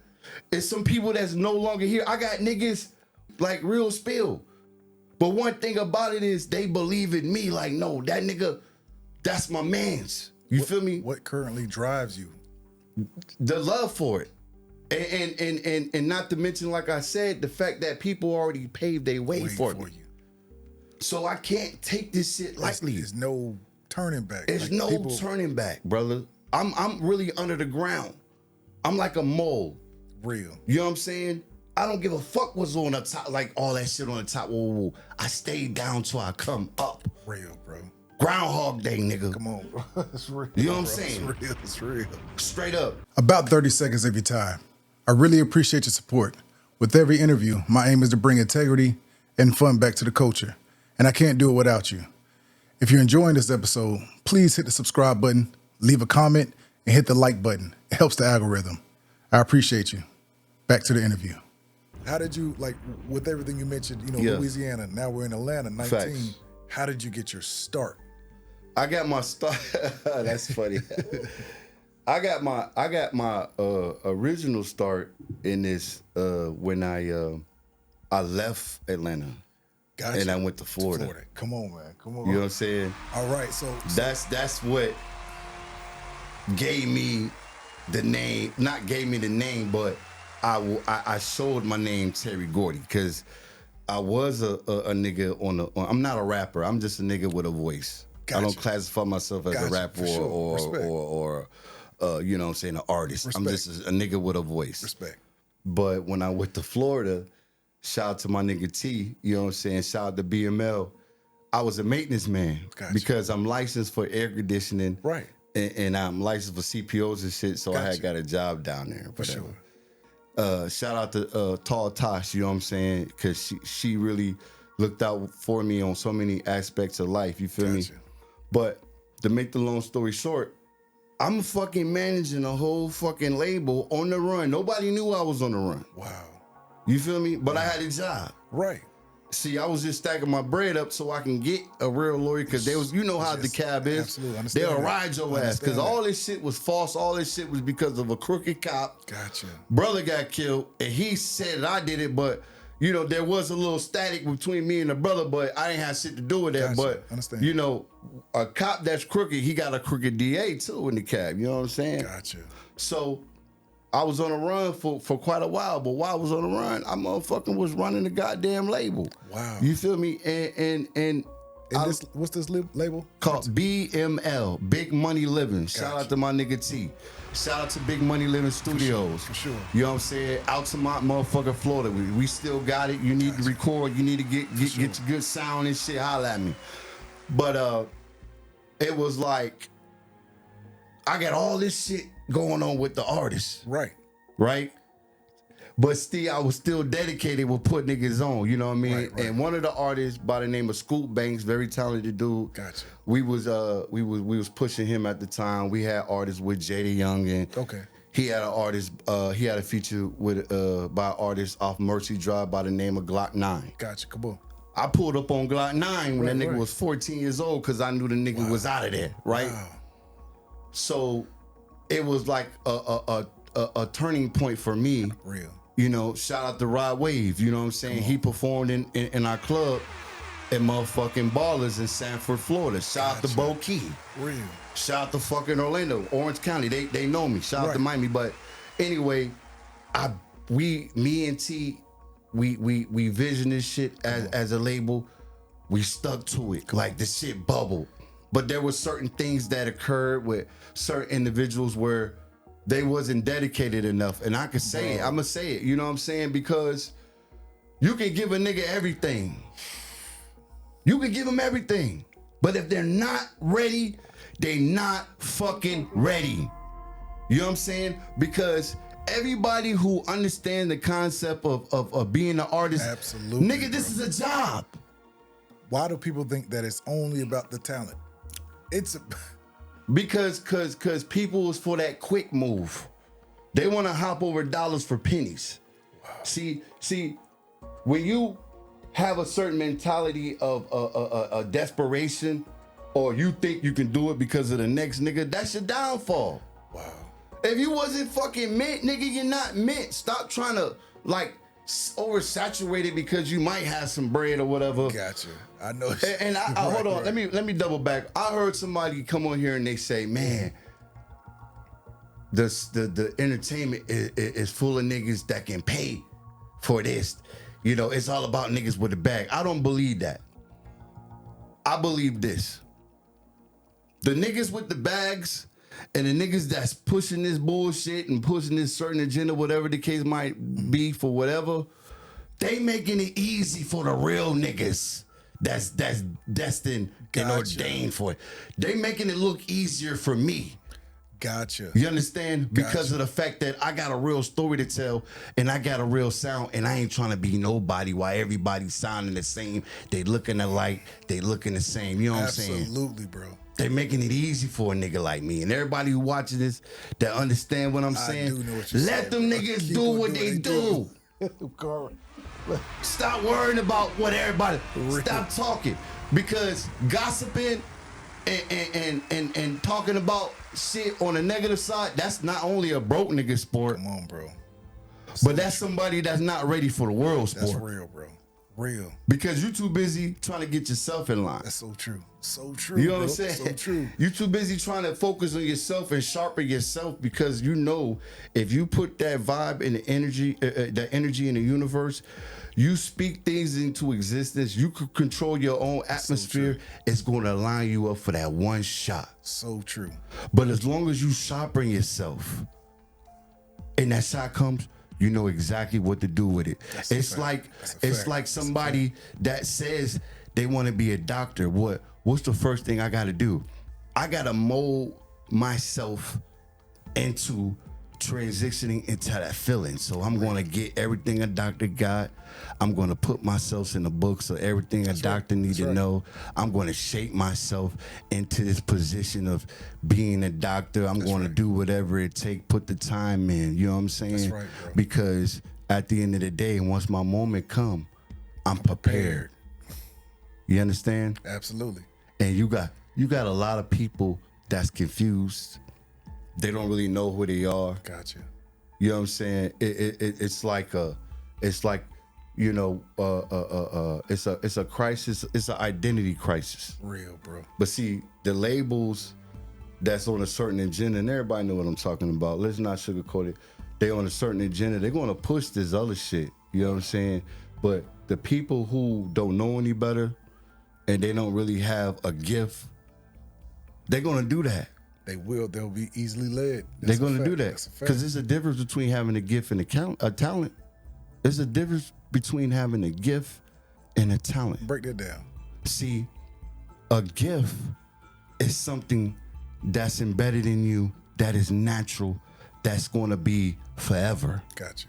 S2: It's some people that's no longer here. I got niggas like real spill. But one thing about it is they believe in me. Like, no, that nigga, that's my mans. You feel me?
S3: What currently drives you?
S2: The love for it. And not to mention, like I said, the fact that people already paved their way for me. So I can't take this shit lightly.
S3: There's no turning back.
S2: There's turning back, brother. I'm really under the ground. I'm like a mole.
S3: Real.
S2: You know what I'm saying? I don't give a fuck what's on the top, like all that shit on the top. Whoa. I stay down till I come up.
S3: Real, bro.
S2: Groundhog Day, nigga.
S3: Come on, bro. It's real.
S2: You know what I'm saying?
S3: It's real.
S2: Straight up.
S3: About 30 seconds of your time. I really appreciate your support. With every interview, my aim is to bring integrity and fun back to the culture, and I can't do it without you. If you're enjoying this episode, please hit the subscribe button, leave a comment, and hit the like button. It helps the algorithm. I appreciate you. Back to the interview. How did you, like, with everything you mentioned, Louisiana, now we're in Atlanta, 19.
S2: Facts.
S3: How did you get your start?
S2: I got my start. That's funny. I got my original start in this when I left Atlanta.
S3: Gotcha.
S2: And I went to Florida.
S3: Come on, man. Come on.
S2: You know what I'm saying?
S3: All right. So
S2: that's what gave me the name. Not gave me the name, but I showed my name Terry Gordy because I was a nigga I'm not a rapper. I'm just a nigga with a voice. Gotcha. I don't classify myself as a rapper or you know what I'm saying, an artist. Respect. I'm just a nigga with a voice.
S3: Respect. But
S2: when I went to Florida, shout out to my nigga T, you know what I'm saying, shout out to BML, I was a maintenance man. Gotcha. Because I'm licensed for air conditioning. Right. And I'm licensed for CPOs and shit, so gotcha. I had got a job down there. For sure. Shout out to Tall Tosh, you know what I'm saying, because she really looked out for me on so many aspects of life, you feel gotcha. Me? But to make the long story short, I'm fucking managing a whole fucking label on the run. Nobody knew I was on the run.
S3: Wow.
S2: You feel me? But I had a job.
S3: Right.
S2: See, I was just stacking my bread up so I can get a real lawyer because they was, you know how the cab is.
S3: Absolutely.
S2: They'll ride your ass because all this shit was false. All this shit was because of a crooked cop.
S3: Gotcha.
S2: Brother got killed and he said I did it, but you know, there was a little static between me and the brother, but I ain't had shit to do with that.
S3: Gotcha.
S2: But, you know, a cop that's crooked, he got a crooked DA too in the cab. You know what I'm saying?
S3: Gotcha.
S2: So I was on a run for quite a while, but while I was on the run, I motherfucking was running the goddamn label.
S3: Wow.
S2: You feel me? And
S3: what's this label?
S2: Called BML, Big Money Living. Shout out to my nigga T. Shout out to Big Money Living Studios.
S3: For sure.
S2: You know what I'm saying? Altamont, motherfucking Florida. We still got it. You need to record. You need to get your good sound and shit. Holla at me. But it was like, I got all this shit going on with the artists.
S3: Right.
S2: Right? But still, I was still dedicated with putting niggas on, you know what I mean?
S3: Right.
S2: And one of the artists by the name of Scoop Banks, very talented dude.
S3: Gotcha.
S2: We was pushing him at the time. We had artists with Jada Young and he had an artist, he had a feature with by an artist off Mercy Drive by the name of Glock 9.
S3: Gotcha. Come on.
S2: I pulled up on Glock 9 when that nigga was 14 years old because I knew the nigga was out of there, right?
S3: Wow.
S2: So it was like a turning point for me.
S3: Real.
S2: You know, shout out to Rod Wave, you know what I'm saying? He performed in our club at motherfucking Ballers in Sanford, Florida. Shout out to Bo Key.
S3: Real.
S2: Shout out to fucking Orlando, Orange County. They know me. Shout out to Miami. But anyway, me and T, we visioned this shit as a label. We stuck to it. Like the shit bubbled. But there were certain things that occurred with certain individuals where they wasn't dedicated enough. And I could say it. I'm going to say it. You know what I'm saying? Because you can give a nigga everything. You can give them everything. But if they're not ready, they not fucking ready. You know what I'm saying? Because everybody who understands the concept of being an artist,
S3: absolutely,
S2: nigga, this is a job.
S3: Why do people think that it's only about the talent?
S2: Because people is for that quick move. They want to hop over dollars for pennies. Wow. See, when you have a certain mentality of a desperation, or you think you can do it because of the next nigga, that's your downfall.
S3: Wow.
S2: If you wasn't fucking mint, nigga, you're not mint. Stop trying to like oversaturate it because you might have some bread or whatever.
S3: Gotcha. I know.
S2: And I hold on. Let me double back. I heard somebody come on here and they say, man, the entertainment is full of niggas that can pay for this. You know, it's all about niggas with a bag. I don't believe that. I believe this. The niggas with the bags and the niggas that's pushing this bullshit and pushing this certain agenda, whatever the case might be for whatever, they making it easy for the real niggas that's destined and ordained for it. They making it look easier for me.
S3: Gotcha.
S2: You understand? Because of the fact that I got a real story to tell and I got a real sound and I ain't trying to be nobody while everybody's sounding the same. They looking alike. They looking the same. You know what I'm saying?
S3: Absolutely, bro.
S2: They making it easy for a nigga like me. And everybody who watching this that understand what I'm saying,
S3: do know what you're
S2: let them niggas do what they do. Stop worrying about what everybody. Stop talking. Because gossiping and talking about shit on the negative side, that's not only a broke nigga sport.
S3: Come on, bro.
S2: But that's somebody that's not ready for the world sport.
S3: That's real, bro. Real.
S2: Because you too busy trying to get yourself in line.
S3: That's so true. So true.
S2: You know what I'm
S3: bro.
S2: saying?
S3: So true.
S2: You too busy trying to focus on yourself and sharpen yourself because you know if you put that vibe and the energy, that energy in the universe, you speak things into existence. You could control your own atmosphere.
S3: So
S2: it's going to line you up for that one shot.
S3: So true.
S2: But as long as you sharpen yourself, and that shot comes, you know exactly what to do with it. It's like somebody that says they want to be a doctor. What's the first thing I got to do? I got to mold myself into transitioning into that feeling. So I'm going to get everything a doctor got. I'm going to put myself in the book so everything a doctor needs to know. I'm going to shape myself into this position of being a doctor. I'm going to do whatever it takes, put the time in. You know what I'm saying?
S3: That's right, bro.
S2: Because at the end of the day, once my moment come, I'm prepared. You understand?
S3: Absolutely.
S2: And you got a lot of people that's confused. They don't really know who they are.
S3: Gotcha.
S2: You know what I'm saying? It's like it's a crisis. It's an identity crisis.
S3: Real, bro.
S2: But see, the labels that's on a certain agenda, and everybody know what I'm talking about. Let's not sugarcoat it. They on a certain agenda. They're gonna push this other shit. You know what I'm saying? But the people who don't know any better and they don't really have a gift, they're gonna do that.
S3: They will. They'll be easily led.
S2: They're gonna do that because there's a difference between having a gift and a talent. There's a difference between having a gift and a talent.
S3: Break that down.
S2: See, a gift is something that's embedded in you, that is natural, that's going to be forever.
S3: Gotcha.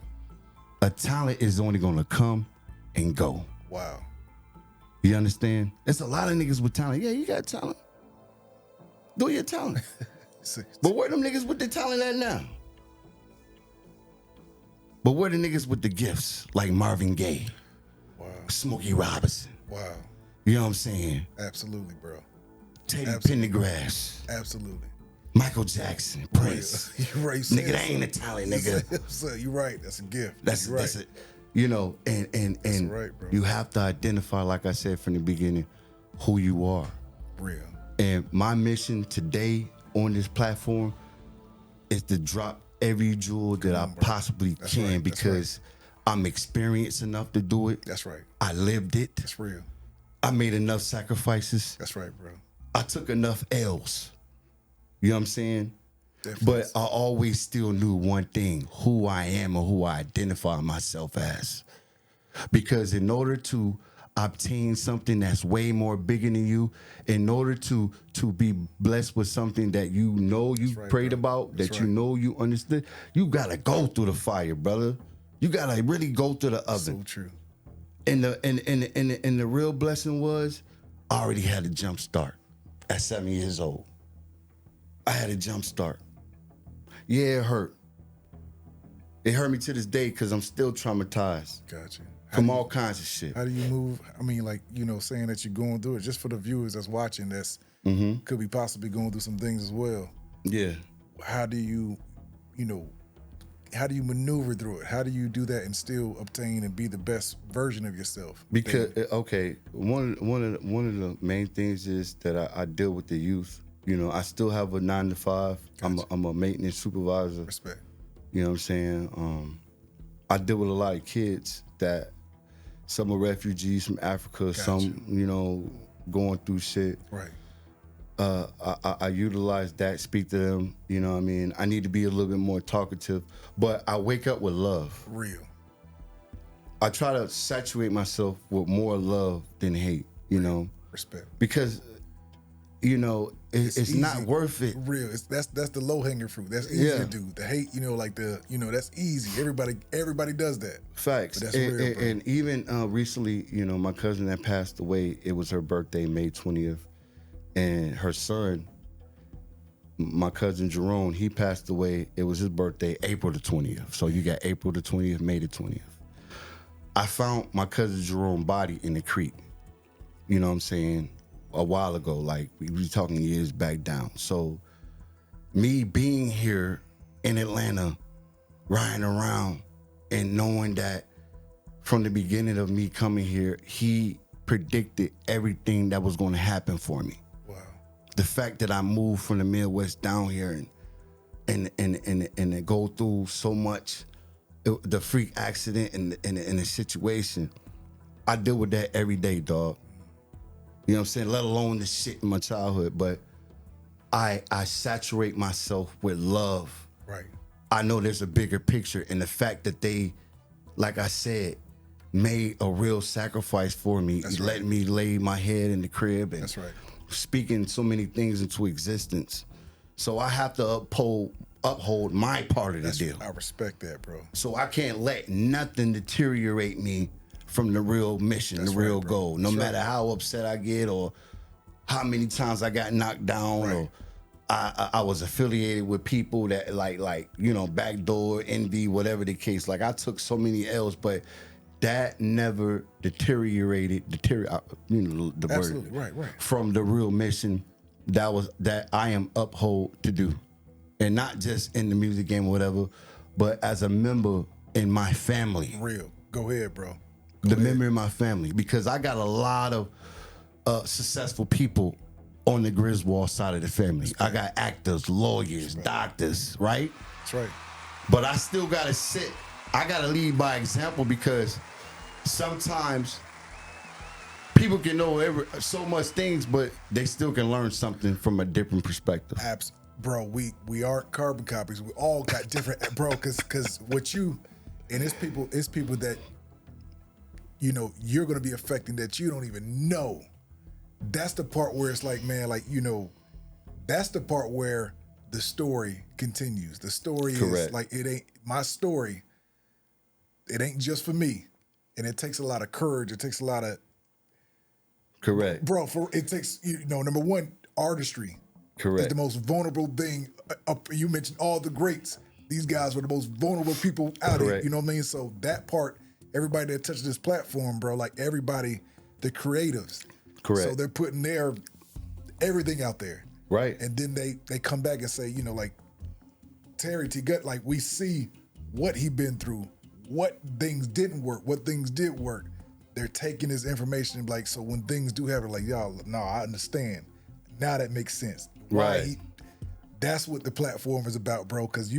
S2: A talent is only going to come and go.
S3: Wow.
S2: You understand? There's a lot of niggas with talent. Yeah, you got talent. Do your talent. But where them niggas with the talent at now? But where the niggas with the gifts, like Marvin Gaye,
S3: wow,
S2: Smokey Robinson?
S3: Wow.
S2: You know what I'm saying?
S3: Absolutely, bro.
S2: Teddy Pendergrass.
S3: Absolutely.
S2: Michael Jackson, Prince.
S3: You're right.
S2: Nigga, that ain't a talent, nigga.
S3: So you're right. That's a gift.
S2: That's it. You know, and
S3: right, bro.
S2: You have to identify, like I said from the beginning, who you are.
S3: Real.
S2: And my mission today on this platform is to drop every jewel that I possibly can because I'm experienced enough to do it.
S3: That's right.
S2: I lived it.
S3: That's real.
S2: I made enough sacrifices.
S3: That's right, bro.
S2: I took enough L's. You know what I'm saying?
S3: Definitely.
S2: But I always still knew one thing, who I am and who I identify myself as. Because in order to obtain something that's way more bigger than you, in order to be blessed with something that you know you prayed about, that you know you understood, you gotta go through the fire, brother. You gotta really go through the oven.
S3: So true.
S2: And the real blessing was, I already had a jump start at 7 years old. I had a jump start. Yeah, it hurt. It hurt me to this day because I'm still traumatized.
S3: Gotcha.
S2: From all kinds of shit.
S3: How do you move? I mean, like, you know, saying that you're going through it, just for the viewers that's watching, that's could be possibly going through some things as well.
S2: Yeah.
S3: How do you maneuver through it? How do you do that and still obtain and be the best version of yourself?
S2: Because one of the main things is that I deal with the youth. You know, I still have a 9 to 5. Gotcha. I'm a maintenance supervisor.
S3: Respect.
S2: You know what I'm saying? I deal with a lot of kids that some are refugees from Africa, gotcha. Some, you know, going through shit.
S3: Right.
S2: I utilize that, speak to them. You know what I mean? I need to be a little bit more talkative, but I wake up with love.
S3: Real.
S2: I try to saturate myself with more love than hate, you know?
S3: Respect. Because,
S2: you know, it's not worth it.
S3: Real. That's the low hanging fruit. That's easy to do. The hate, you know, like that's easy. Everybody does that.
S2: Facts.
S3: But that's real, bro.
S2: And even recently, you know, my cousin that passed away, it was her birthday, May 20th. And her son, my cousin Jerome, he passed away. It was his birthday, April the 20th. So you got April the 20th, May the 20th. I found my cousin Jerome's body in the creek. You know what I'm saying? A while ago, like we were talking years back down. So me being here in Atlanta, riding around and knowing that from the beginning of me coming here, he predicted everything that was going to happen for me.
S3: Wow.
S2: The fact that I moved from the Midwest down here and go through so much, the freak accident and the situation, I deal with that every day, dog. You know what I'm saying? Let alone the shit in my childhood. But I saturate myself with love.
S3: Right.
S2: I know there's a bigger picture. And the fact that they, like I said, made a real sacrifice for me.
S3: That's
S2: letting me lay my head in the crib and
S3: that's right.
S2: speaking so many things into existence. So I have to uphold my part of the deal.
S3: I respect that, bro.
S2: So I can't let nothing deteriorate me from the real mission, the real goal. No matter how upset I get or how many times I got knocked down or I was affiliated with people that like you know, backdoor, envy, whatever the case. Like I took so many L's, but that never deteriorated. You know the
S3: Absolutely,
S2: word.
S3: right.
S2: From the real mission that I am uphold to do, and not just in the music game or whatever, but as a member in my family.
S3: Real. Go ahead, bro.
S2: Member in my family, because I got a lot of successful people on the Griswold side of the family. I got actors, lawyers, doctors, right?
S3: That's right.
S2: But I still gotta I gotta lead by example, because sometimes people can know so much things, but they still can learn something from a different perspective.
S3: Bro, we aren't carbon copies. We all got different, bro. Because what you and it's people that you know you're gonna be affecting that you don't even know. That's the part where it's like, man, like, you know, that's the part where the story continues. The story is like, it ain't my story. It ain't just for me, and it takes a lot of courage. It takes a lot of bro. It takes, you know, number one, artistry. Is the most vulnerable thing. You mentioned all the greats. These guys were the most vulnerable people out here. You know what I mean? So that part, everybody that touches this platform, bro, like everybody, the creatives. So they're putting their everything out there.
S2: Right.
S3: And then they come back and say, you know, like TGutta, like we see what he been through, what things didn't work, what things did work. They're taking this information, like, so when things do happen, like, y'all, no, I understand. Now that makes sense.
S2: Right.
S3: That's what the platform is about, bro. Because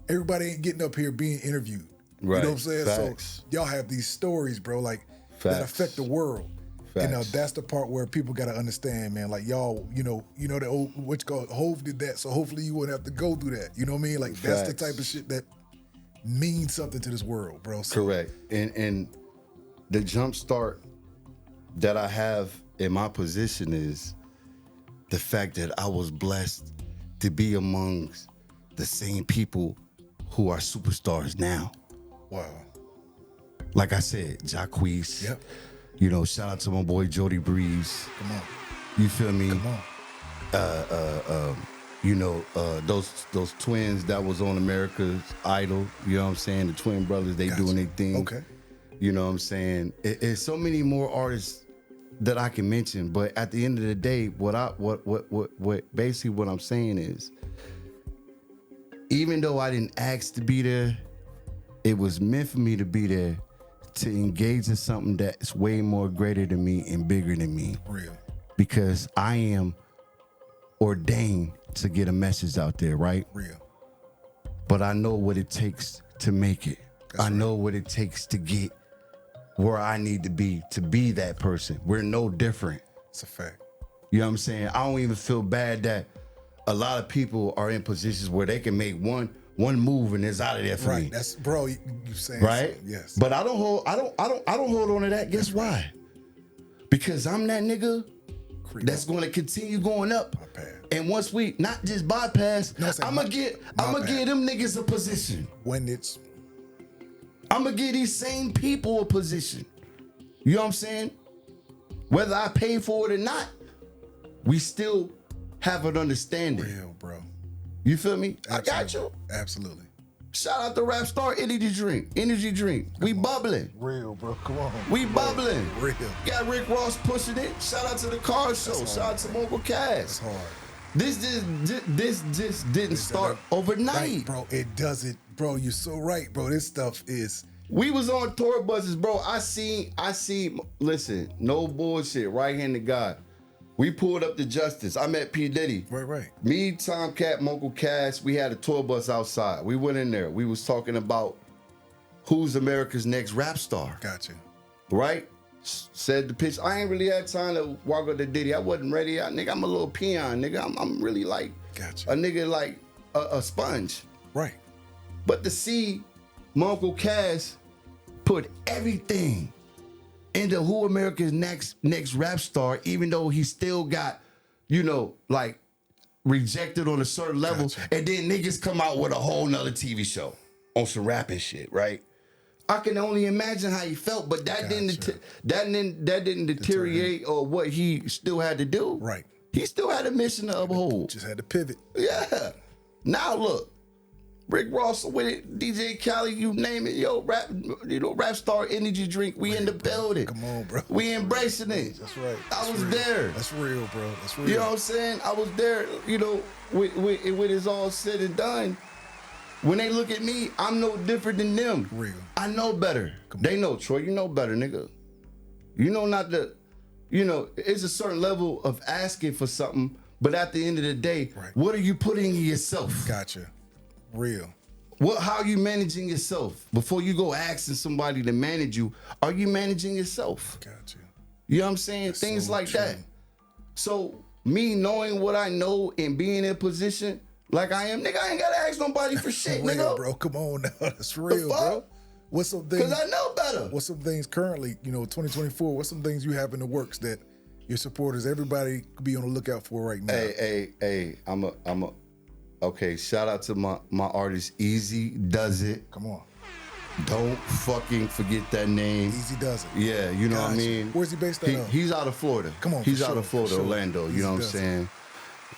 S3: everybody ain't getting up here being interviewed.
S2: Right.
S3: You know what I'm saying?
S2: Facts.
S3: So y'all have these stories, bro, like that affect the world.
S2: Facts.
S3: You know, that's the part where people gotta understand, man. Like y'all, you know the old what's called Hove did that, so hopefully you wouldn't have to go through that. You know what I mean? Like that's the type of shit that means something to this world, bro. So,
S2: Correct. And the jump start that I have in my position is the fact that I was blessed to be amongst the same people who are superstars now.
S3: Wow.
S2: Like I said, Jacquees.
S3: Yep.
S2: You know, shout out to my boy Jody Breeze.
S3: Come on.
S2: You feel me?
S3: Come on.
S2: You know, those twins that was on America's Idol. You know what I'm saying? The twin brothers, they doing their thing.
S3: Okay.
S2: You know what I'm saying? It's so many more artists that I can mention, but at the end of the day, what basically what I'm saying is, even though I didn't ask to be there, it was meant for me to be there to engage in something that's way more greater than me and bigger than me.
S3: Real.
S2: Because I am ordained to get a message out there, right?
S3: Real.
S2: But I know what it takes to make it. I know what it takes to get where I need to be that person. We're no different.
S3: It's a fact.
S2: You know what I'm saying? I don't even feel bad that a lot of people are in positions where they can make one move and it's out of there for me.
S3: Right. That's, bro, you saying
S2: right?
S3: So, yes.
S2: But I don't hold on to that. Guess why? Because I'm that nigga that's going to continue going up. And once we not just bypass, I'm gonna get them niggas a position.
S3: When it's
S2: I'm gonna give these same people a position. You know what I'm saying? Whether I pay for it or not, we still have an understanding.
S3: Real, bro.
S2: You feel me?
S3: Absolutely.
S2: I got you.
S3: Absolutely.
S2: Shout out to Rap Star Energy Drink. We bubbling.
S3: Real, bro. Come on.
S2: We bubbling.
S3: Real.
S2: Got Rick Ross pushing it. Shout out to the car show. Shout out to Uncle Cass.
S3: That's hard.
S2: This just didn't start overnight.
S3: Right, bro. It doesn't, bro. You're so right, bro. This stuff is.
S2: We was on tour buses, bro. I see, listen, no bullshit, right-handed God. We pulled up to Justice. I met P. Diddy.
S3: Right.
S2: Me, Tomcat, Uncle Cass, we had a tour bus outside. We went in there. We was talking about who's America's next rap star.
S3: Gotcha.
S2: Right? Said the pitch. I ain't really had time to walk up to Diddy. I wasn't ready. Nigga, I'm a little peon, nigga. I'm really like
S3: gotcha.
S2: A nigga like a sponge.
S3: Right.
S2: But to see my Uncle Cass put everything into who America's next rap star, even though he still got, you know, like rejected on a certain level,
S3: gotcha.
S2: And then niggas come out with a whole nother TV show on some rapping shit, right? I can only imagine how he felt, but that
S3: gotcha.
S2: didn't deteriorate or what he still had to do.
S3: Right.
S2: He still had a mission to uphold.
S3: Just had to pivot.
S2: Yeah. Now look, Rick Ross with it, DJ Khaled, you name it, yo, rap star energy drink. We in the building.
S3: Come on, bro.
S2: We embracing it.
S3: That's right.
S2: I was there.
S3: That's real, bro. That's real.
S2: You know what I'm saying? I was there. You know, when it's all said and done. When they look at me, I'm no different than them.
S3: Real.
S2: I know better. They know, Troy, you know better, nigga. You know not to, you know, it's a certain level of asking for something, but at the end of the day, what are you putting in yourself?
S3: Gotcha. Real.
S2: How are you managing yourself? Before you go asking somebody to manage you, are you managing yourself?
S3: Gotcha.
S2: You know what I'm saying? That's things so like true. That. So me knowing what I know and being in a position like I am, nigga, I ain't gotta ask nobody for shit,
S3: real,
S2: nigga.
S3: Bro, come on now. That's real, bro. What's some things?
S2: Because I know better.
S3: What's some things currently, you know, 2024, what's some things you have in the works that your supporters, everybody could be on the lookout for right now?
S2: Hey, okay, shout out to my artist, Easy Does It.
S3: Come on.
S2: Don't fucking forget that name.
S3: Easy Does It.
S2: Yeah, you know what I mean?
S3: Where's he based out of?
S2: He's out of Florida.
S3: Come on,
S2: he's out of Florida, Orlando, you know what I'm saying?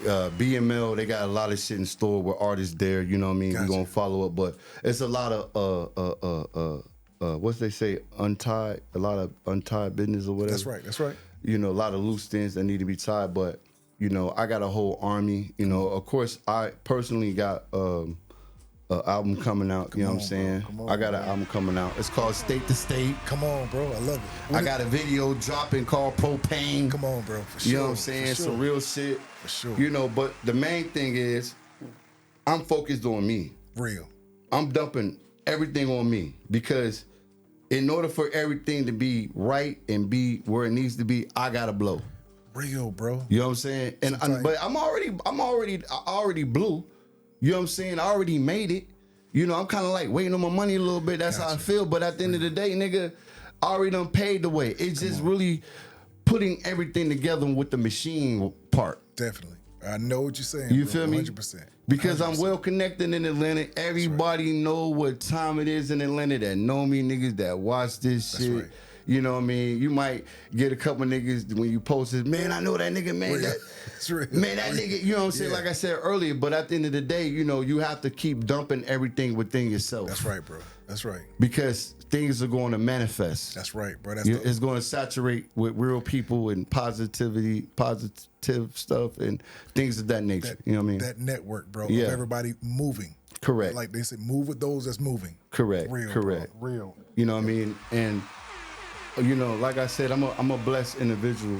S2: BML, they got a lot of shit in store with artists there, you know what I mean? We're gonna follow up, but it's a lot of what's they say, a lot of untied business or whatever.
S3: That's right.
S2: You know, a lot of loose ends that need to be tied, but you know, I got a whole army. You know, of course, I personally got an album coming out. You know what I'm saying? I got an album coming out. It's called State to State.
S3: Come on, bro. I love it.
S2: I got a video dropping called Propane.
S3: Come on, bro. For sure.
S2: You know what I'm saying? Some real shit.
S3: For sure.
S2: You know, but the main thing is, I'm focused on me.
S3: Real.
S2: I'm dumping everything on me because in order for everything to be right and be where it needs to be, I gotta blow.
S3: Real, bro.
S2: You know what I'm saying? But I already blew. You know what I'm saying? I already made it. You know, I'm kind of like waiting on my money a little bit. That's how I feel. But at the end of the day, nigga, I already done paid the way. It's just really putting everything together with the machine part.
S3: Definitely. I know what you're saying.
S2: You
S3: bro,
S2: feel me?
S3: 100%.
S2: Because 100%. I'm well connected in Atlanta. Everybody know what time it is in Atlanta that know me, niggas that watch this shit.
S3: Right.
S2: You know what I mean? You might get a couple niggas when you post this, man, I know that nigga, man. Man, that nigga, you know what I'm saying? Like I said earlier, but at the end of the day, you know, you have to keep dumping everything within yourself.
S3: That's right, bro. That's right.
S2: Because things are going to manifest.
S3: That's right, bro.
S2: It's going to saturate with real people and positive stuff and things of that nature. You know what I mean?
S3: That network, bro, of everybody moving.
S2: Correct.
S3: Like they said, move with those that's moving.
S2: Correct.
S3: Real,
S2: correct.
S3: Bro. Real.
S2: You know what I mean? And you know, like I said, I'm a blessed individual,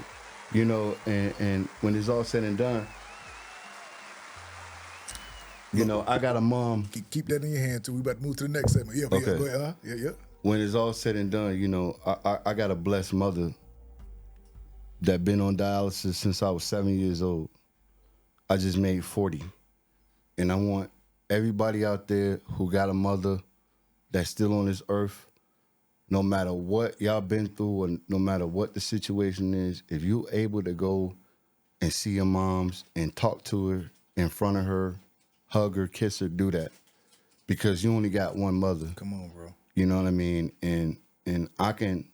S2: you know, and when it's all said and done, you know, I got a mom.
S3: Keep that in your hand too. We about to move to the next segment. Yeah, okay. Go ahead. Yeah.
S2: When it's all said and done, you know, I got a blessed mother that been on dialysis since I was 7 years old. I just made 40. And I want everybody out there who got a mother that's still on this earth, no matter what y'all been through or no matter what the situation is, if you able to go and see your moms and talk to her in front of her, hug her, kiss her, do that. Because you only got one mother.
S3: Come on, bro.
S2: You know what I mean? And I can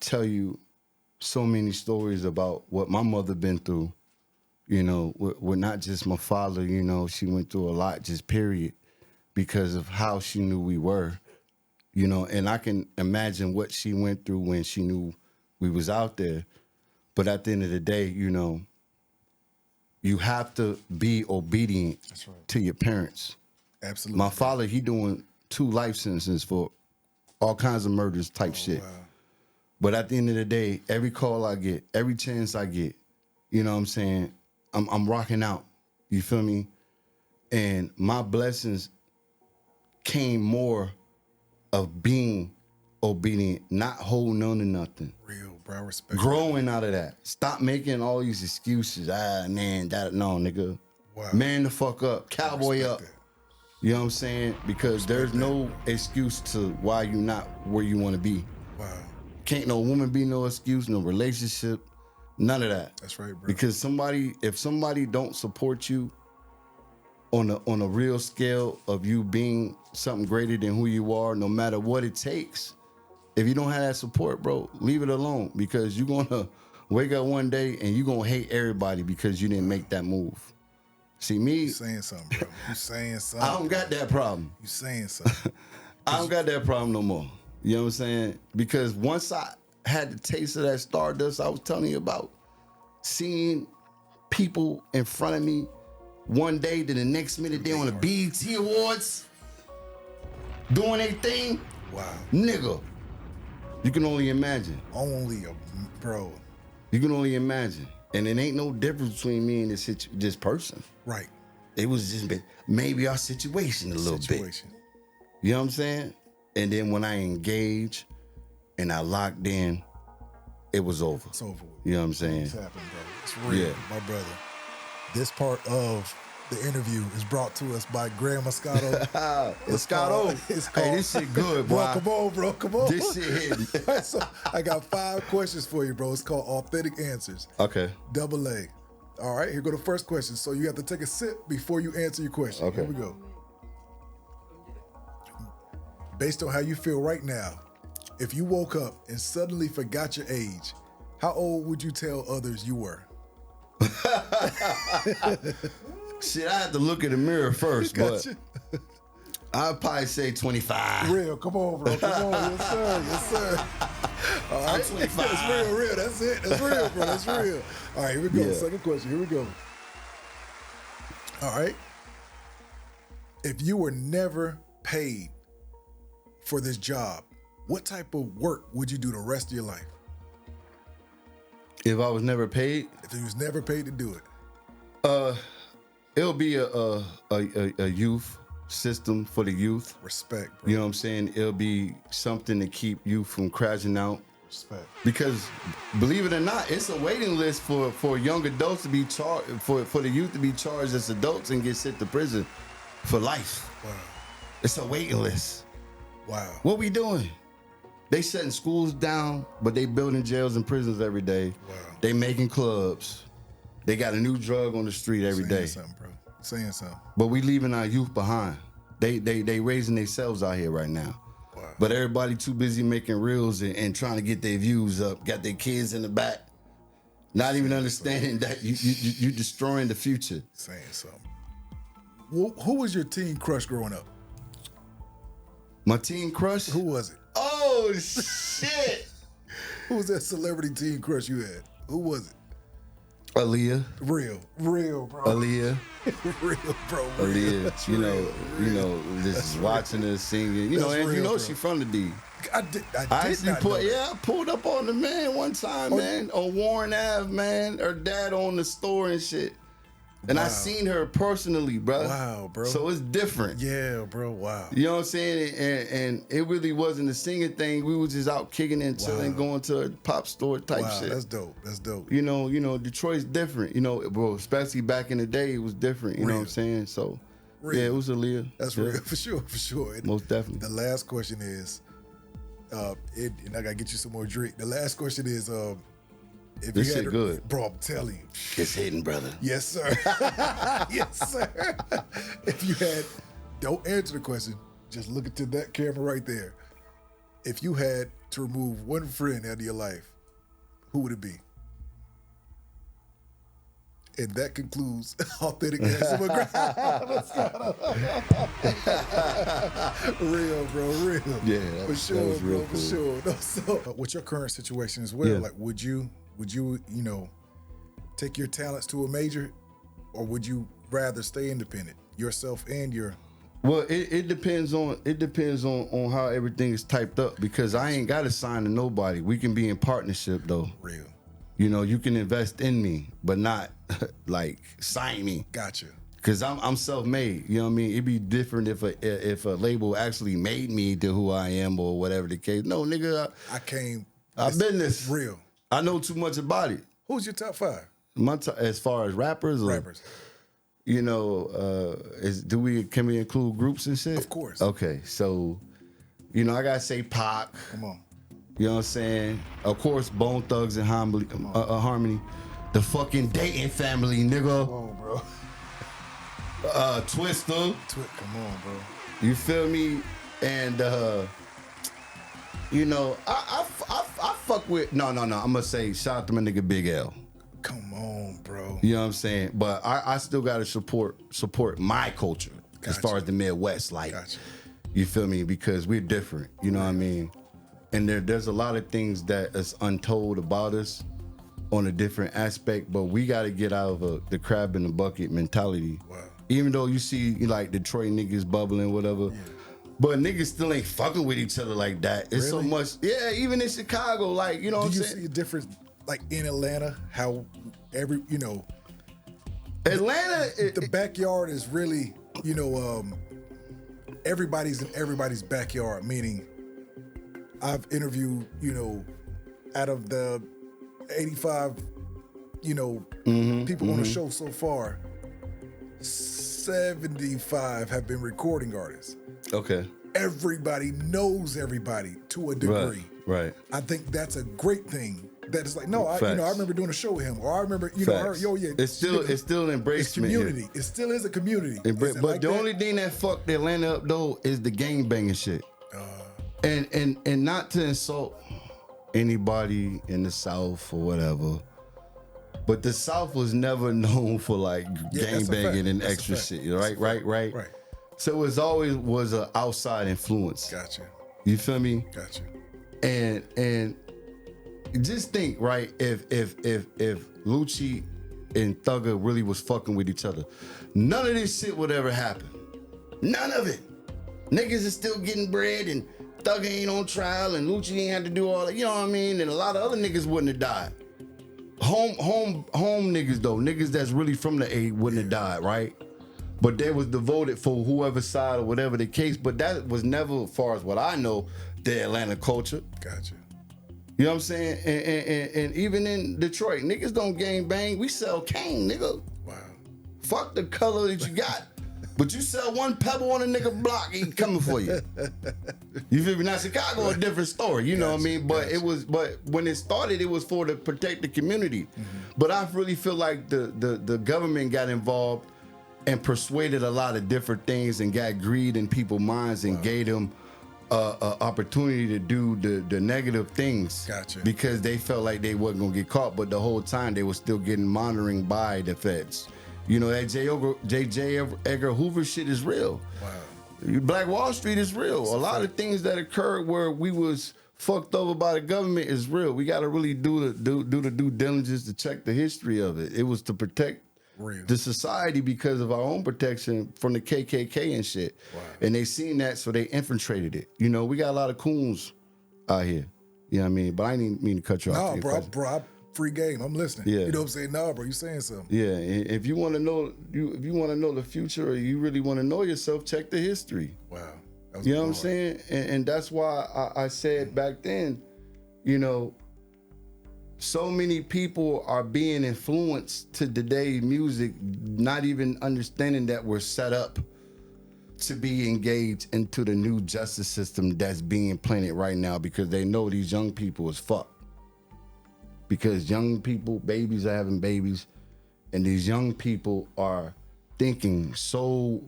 S2: tell you so many stories about what my mother been through, you know, with not just my father, you know, she went through a lot, just period, because of how she knew we were. You know, and I can imagine what she went through when she knew we was out there. But at the end of the day, you know, you have to be obedient to your parents.
S3: Absolutely.
S2: My father, he doing 2 life sentences for all kinds of murders type shit. Wow. But at the end of the day, every call I get, every chance I get, you know what I'm saying, I'm rocking out. You feel me? And my blessings came more of being obedient, not holding on to nothing.
S3: Real, bro. Respect.
S2: Growing out of that. Stop making all these excuses. Man, no, nigga.
S3: Wow.
S2: Man the fuck up. Cowboy up.
S3: That.
S2: You know what I'm saying? Because there's no excuse to why you not where you want to be.
S3: Wow.
S2: Can't no woman be no excuse, no relationship, none of that.
S3: That's right, bro.
S2: Because if somebody don't support you on a real scale of you being something greater than who you are, no matter what it takes, if you don't have that support, bro, leave it alone, because you're gonna Wake up one day and you gonna hate everybody because you didn't make that move. See me.
S3: You saying something, bro. You saying something.
S2: I don't got that problem.
S3: You saying something.
S2: I don't got that problem no more. You know what I'm saying? Because once I had the taste of that stardust I was telling you about, seeing people in front of me one day, then the next minute they on the BET Awards doing their thing.
S3: Wow.
S2: Nigga, you can only imagine.
S3: Bro.
S2: You can only imagine. And it ain't no difference between me and this person.
S3: Right.
S2: It was just maybe our situation a little bit. You know what I'm saying? And then when I engaged and I locked in, it was over.
S3: It's over.
S2: You know what I'm saying?
S3: It's happened, bro. It's real, my brother. This part of the interview is brought to us by Graham Moscato.
S2: Moscato. Hey, this shit good, bro.
S3: Bro, come on, bro. Come on.
S2: This shit hitting.
S3: So I got 5 questions for you, bro. It's called Authentic Answers.
S2: Okay.
S3: Double A. All right, here go the first question. So you have to take a sip before you answer your question.
S2: Okay.
S3: Here we go. Based on how you feel right now, if you woke up and suddenly forgot your age, how old would you tell others you were?
S2: Shit, I have to look in the mirror first, but I'd probably say 25.
S3: Real, come on, bro. Come on, yes, sir. Yes, sir. All right,
S2: 25.
S3: That's real. That's it. That's real, bro. That's real. All right, here we go.
S2: Yeah.
S3: Second question. Here we go. All right. If you were never paid for this job, what type of work would you do the rest of your life?
S2: If I was never paid?
S3: If you was never paid to do it.
S2: It'll be a youth system for the youth.
S3: Respect, bro.
S2: You know what I'm saying? It'll be something to keep you from crashing out.
S3: Respect.
S2: Because believe it or not, it's a waiting list for young adults to be charged, for the youth to be charged as adults and get sent to prison for life.
S3: Wow.
S2: It's a waiting list.
S3: Wow.
S2: What we doing? They shutting schools down, but they building jails and prisons every day.
S3: Wow.
S2: They making clubs. They got a new drug on the street every day.
S3: Saying something, bro. Saying something.
S2: But we leaving our youth behind. They raising themselves out here right now.
S3: Wow.
S2: But everybody too busy making reels and trying to get their views up. Got their kids in the back. Not even understanding that you destroying the future.
S3: Saying something. Who was your teen crush growing up?
S2: My teen crush?
S3: Who was it?
S2: Oh, shit.
S3: Who was that celebrity teen crush you had? Who was it?
S2: Aaliyah.
S3: Real, bro.
S2: Aaliyah.
S3: Real, bro.
S2: Aaliyah. You know, just watching her singing. You know, and you know she from the D.
S3: I did
S2: actually
S3: not know that.
S2: I pulled up on the man one time, man, on Warren Ave, man. Her dad owned the store and shit. And I seen her personally, bro.
S3: Wow, bro.
S2: So it's different.
S3: Yeah, bro. Wow.
S2: You know what I'm saying? And it really wasn't a singing thing. We was just out kicking and chilling, going to a pop store type shit.
S3: That's dope. That's dope.
S2: You know, Detroit's different. You know, bro, especially back in the day, it was different. You know what I'm saying? So, yeah, it was Aaliyah.
S3: That's real, for sure. And
S2: most definitely.
S3: The last question is, and I gotta get you some more drink. The last question is, if
S2: this
S3: you had
S2: shit good.
S3: Bro, I'm telling you.
S2: It's hidden, brother.
S3: Yes, sir. Yes, sir. If you had, don't answer the question, just look into that camera right there. If you had to remove one friend out of your life, who would it be? And that concludes Authentic Answer. Real, bro, real.
S2: Yeah,
S3: for sure,
S2: that was real
S3: bro,
S2: cool.
S3: for sure. No, so, what's your current situation as well?
S2: Yeah.
S3: Like, would you, take your talents to a major, or would you rather stay independent, yourself and your?
S2: Well, it depends on how everything is typed up, because I ain't got to sign to nobody. We can be in partnership though.
S3: Real.
S2: You know, you can invest in me, but not like sign me.
S3: Gotcha.
S2: Cause I'm self-made. You know what I mean? It'd be different if a label actually made me to who I am or whatever the case. No, nigga, I've been this.
S3: Real.
S2: I know too much about it.
S3: Who's your top 5?
S2: As far as rappers, you know, can we include groups and shit?
S3: Of course.
S2: Okay, so, you know, I gotta say Pac.
S3: Come on.
S2: You know what I'm saying? Of course, Bone Thugs and Harmony. The fucking Dayton family, nigga.
S3: Come on, bro.
S2: Twister.
S3: Come on, bro.
S2: You feel me? And you know, I fuck with I'm gonna say shout out to my nigga Big L.
S3: Come on, bro.
S2: You know what I'm saying? But I still gotta support my culture as far as the Midwest. Like, you feel me? Because we're different. You know what I mean? And there's a lot of things that is untold about us on a different aspect, but we gotta get out of the crab in the bucket mentality.
S3: Wow.
S2: Even though you see like Detroit niggas bubbling, whatever. Yeah. But niggas still ain't fucking with each other like that. It's so much, even in Chicago, like, you know what I'm saying?
S3: Do you see a difference, like in Atlanta, how Atlanta, the backyard is really, everybody's in everybody's backyard, meaning I've interviewed, out of the 85, people on the show so far, 75 have been recording artists.
S2: Okay.
S3: Everybody knows everybody to a degree.
S2: Right.
S3: I think that's a great thing. That is like, no, I remember doing a show with him, or I remember, her,
S2: It's still embraced.
S3: It's community. It still is a community.
S2: But like the only thing that fucked Atlanta up though is the gang banging shit. And not to insult anybody in the South or whatever, but the South was never known for like gang banging and extra shit. Right. So it always was an outside influence.
S3: Gotcha.
S2: You feel me?
S3: Gotcha.
S2: And just think, right? If Lucci and Thugger really was fucking with each other, none of this shit would ever happen. None of it. Niggas is still getting bread, and Thugger ain't on trial, and Lucci ain't had to do all that. You know what I mean? And a lot of other niggas wouldn't have died. Home niggas though, niggas that's really from the A wouldn't have died, right? But they was devoted for whoever side or whatever the case. But that was never, as far as what I know, the Atlanta culture.
S3: Gotcha.
S2: You know what I'm saying? And even in Detroit, niggas don't gang bang. We sell cane, nigga.
S3: Wow.
S2: Fuck the color that you got. But you sell one pebble on a nigga block, he coming for you. You feel me? Now Chicago a different story, you know what I mean? But but when it started, it was for to protect the community. But I really feel like the government got involved and persuaded a lot of different things and got greed in people's minds and gave them opportunity to do the negative things.
S3: Gotcha.
S2: Because they felt like they wasn't gonna get caught, but the whole time they were still getting monitoring by the feds. You know, that J. Edgar Hoover shit is real.
S3: Wow.
S2: Black Wall Street is real. A lot of things that occurred where we was fucked over by the government is real. We got to really do the due diligence to check the history of it. It was to protect the society because of our own protection from the KKK and shit. Wow. And they seen that, so they infiltrated it. You know, we got a lot of coons out here. You know what I mean? But I didn't mean to cut you off.
S3: No, bro, free game. I'm listening. Yeah. You know what I'm saying? No, bro, you saying something.
S2: Yeah. If you want to know, if you want to know the future, or you really want to know yourself, check the history.
S3: Wow.
S2: You know what I'm saying? And that's why I said back then, you know, so many people are being influenced to today's music, not even understanding that we're set up to be engaged into the new justice system that's being planted right now, because they know these young people is fucked. Because young people, babies are having babies, and these young people are thinking so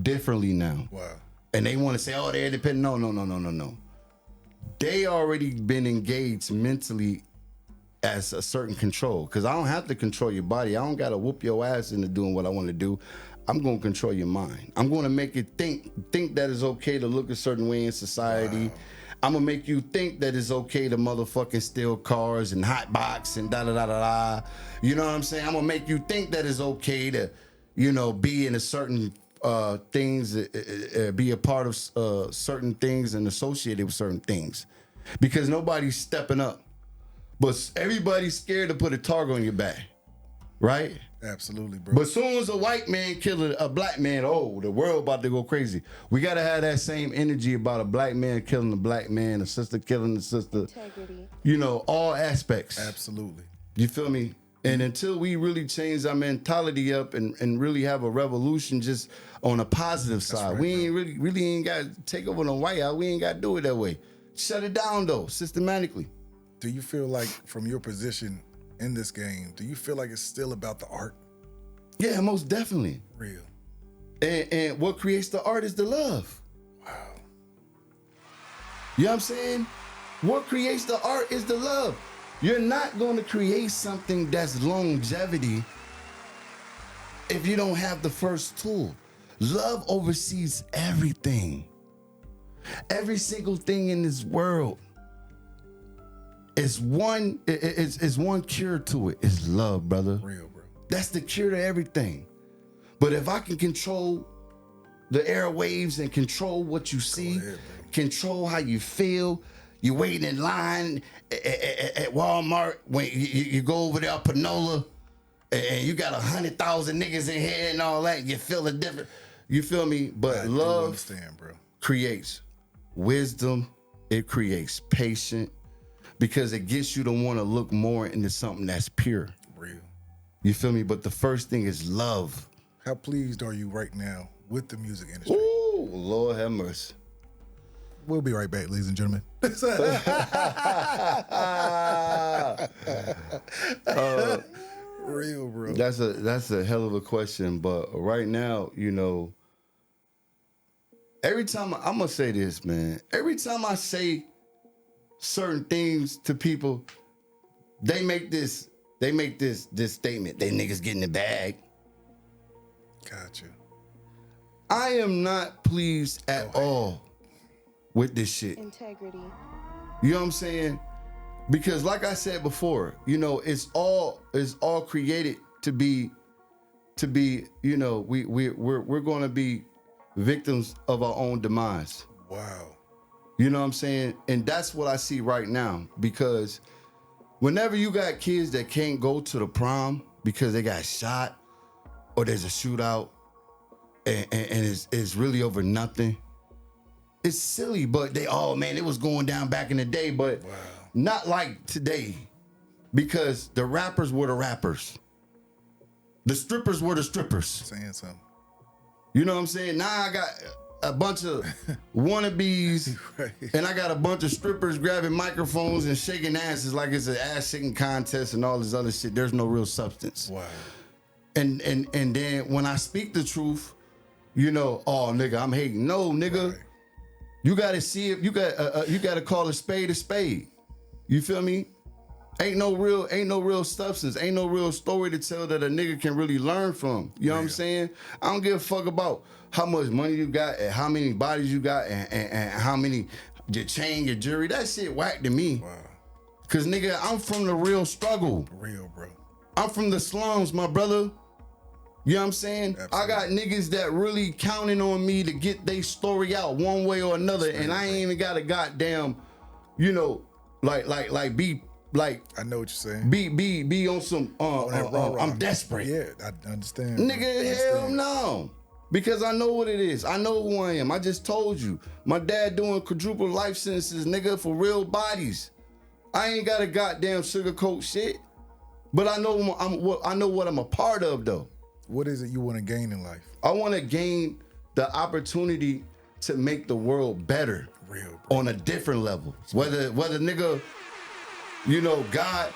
S2: differently now.
S3: Wow.
S2: And they want to say, oh, they're independent. No. They already been engaged mentally as a certain control. Because I don't have to control your body. I don't got to whoop your ass into doing what I want to do. I'm going to control your mind. I'm going to make it think that it's okay to look a certain way in society. Wow. I'm going to make you think that it's okay to motherfucking steal cars and hot box and da-da-da-da-da. You know what I'm saying? I'm going to make you think that it's okay to, you know, be in a certain things, be a part of certain things and associated with certain things. Because nobody's stepping up. But everybody's scared to put a target on your back. Right?
S3: Absolutely, bro.
S2: But as soon as a white man kills a black man, oh, the world about to go crazy. We got to have that same energy about a black man killing a black man, a sister killing a sister.
S4: Integrity.
S2: You know, all aspects.
S3: Absolutely.
S2: You feel me? And until we really change our mentality up and really have a revolution just on a positive side, right, we ain't really ain't got to take over the White House. We ain't got to do it that way. Shut it down, though, systematically.
S3: Do you feel like, from your position in this game, do you feel like it's still about the art?
S2: Yeah, most definitely.
S3: Real.
S2: And what creates the art is the love.
S3: Wow.
S2: You know what I'm saying? What creates the art is the love. You're not going to create something that's longevity if you don't have the first tool. Love oversees everything. Every single thing in this world is one cure to it. It's love, brother.
S3: Real, bro.
S2: That's the cure to everything. But if I can control the airwaves and control what you see, control how you feel, you're waiting in line at Walmart when you go over there at Panola and you got 100,000 niggas in here and all that, you feel it different. You feel me? But love creates wisdom. It creates patience because it gets you to want to look more into something that's pure.
S3: Real.
S2: You feel me? But the first thing is love.
S3: How pleased are you right now with the music industry?
S2: Ooh, Lord have mercy.
S3: We'll be right back, ladies and gentlemen. Real, bro.
S2: That's a hell of a question. But right now, you know, every time I'm gonna say this, man. Every time I say certain things to people, they make this statement. They niggas get in the bag.
S3: Gotcha.
S2: I am not pleased at all with this shit.
S4: Integrity.
S2: You know what I'm saying? Because like I said before, you know, it's all created to be, you know, we're gonna be victims of our own demise.
S3: Wow.
S2: You know what I'm saying? And that's what I see right now. Because whenever you got kids that can't go to the prom because they got shot or there's a shootout and it's really over nothing, it's silly, but man, it was going down back in the day, but not like today. Because the rappers were the rappers. The strippers were the strippers.
S3: Saying something.
S2: You know what I'm saying? Now I got a bunch of wannabes and I got a bunch of strippers grabbing microphones and shaking asses like it's an ass shaking contest and all this other shit. There's no real substance.
S3: Wow.
S2: And then when I speak the truth, you know, oh nigga, I'm hating. No, nigga. Right. You gotta see it. You gotta call a spade a spade. You feel me? Ain't no real substance. Ain't no real story to tell that a nigga can really learn from. You know what I'm saying? I don't give a fuck about how much money you got and how many bodies you got and how many your chain, your jewelry. That shit whack to me. Wow. Cause nigga, I'm from the real struggle.
S3: Real, bro.
S2: I'm from the slums, my brother. You know what I'm saying?
S3: Absolutely. I
S2: got niggas that really counting on me to get their story out one way or another, and I ain't even got a goddamn, you know, like be like.
S3: I know what you're saying.
S2: Be on some. I'm desperate.
S3: Yeah, I understand.
S2: Nigga, hell no. Because I know what it is. I know who I am. I just told you. My dad doing quadruple life sentences, nigga, for real bodies. I ain't got a goddamn sugarcoat shit, but I know what I'm a part of though.
S3: What is it you want to gain in life?
S2: I want to gain the opportunity to make the world better.
S3: Real,
S2: on a different level. Whether nigga, you know, God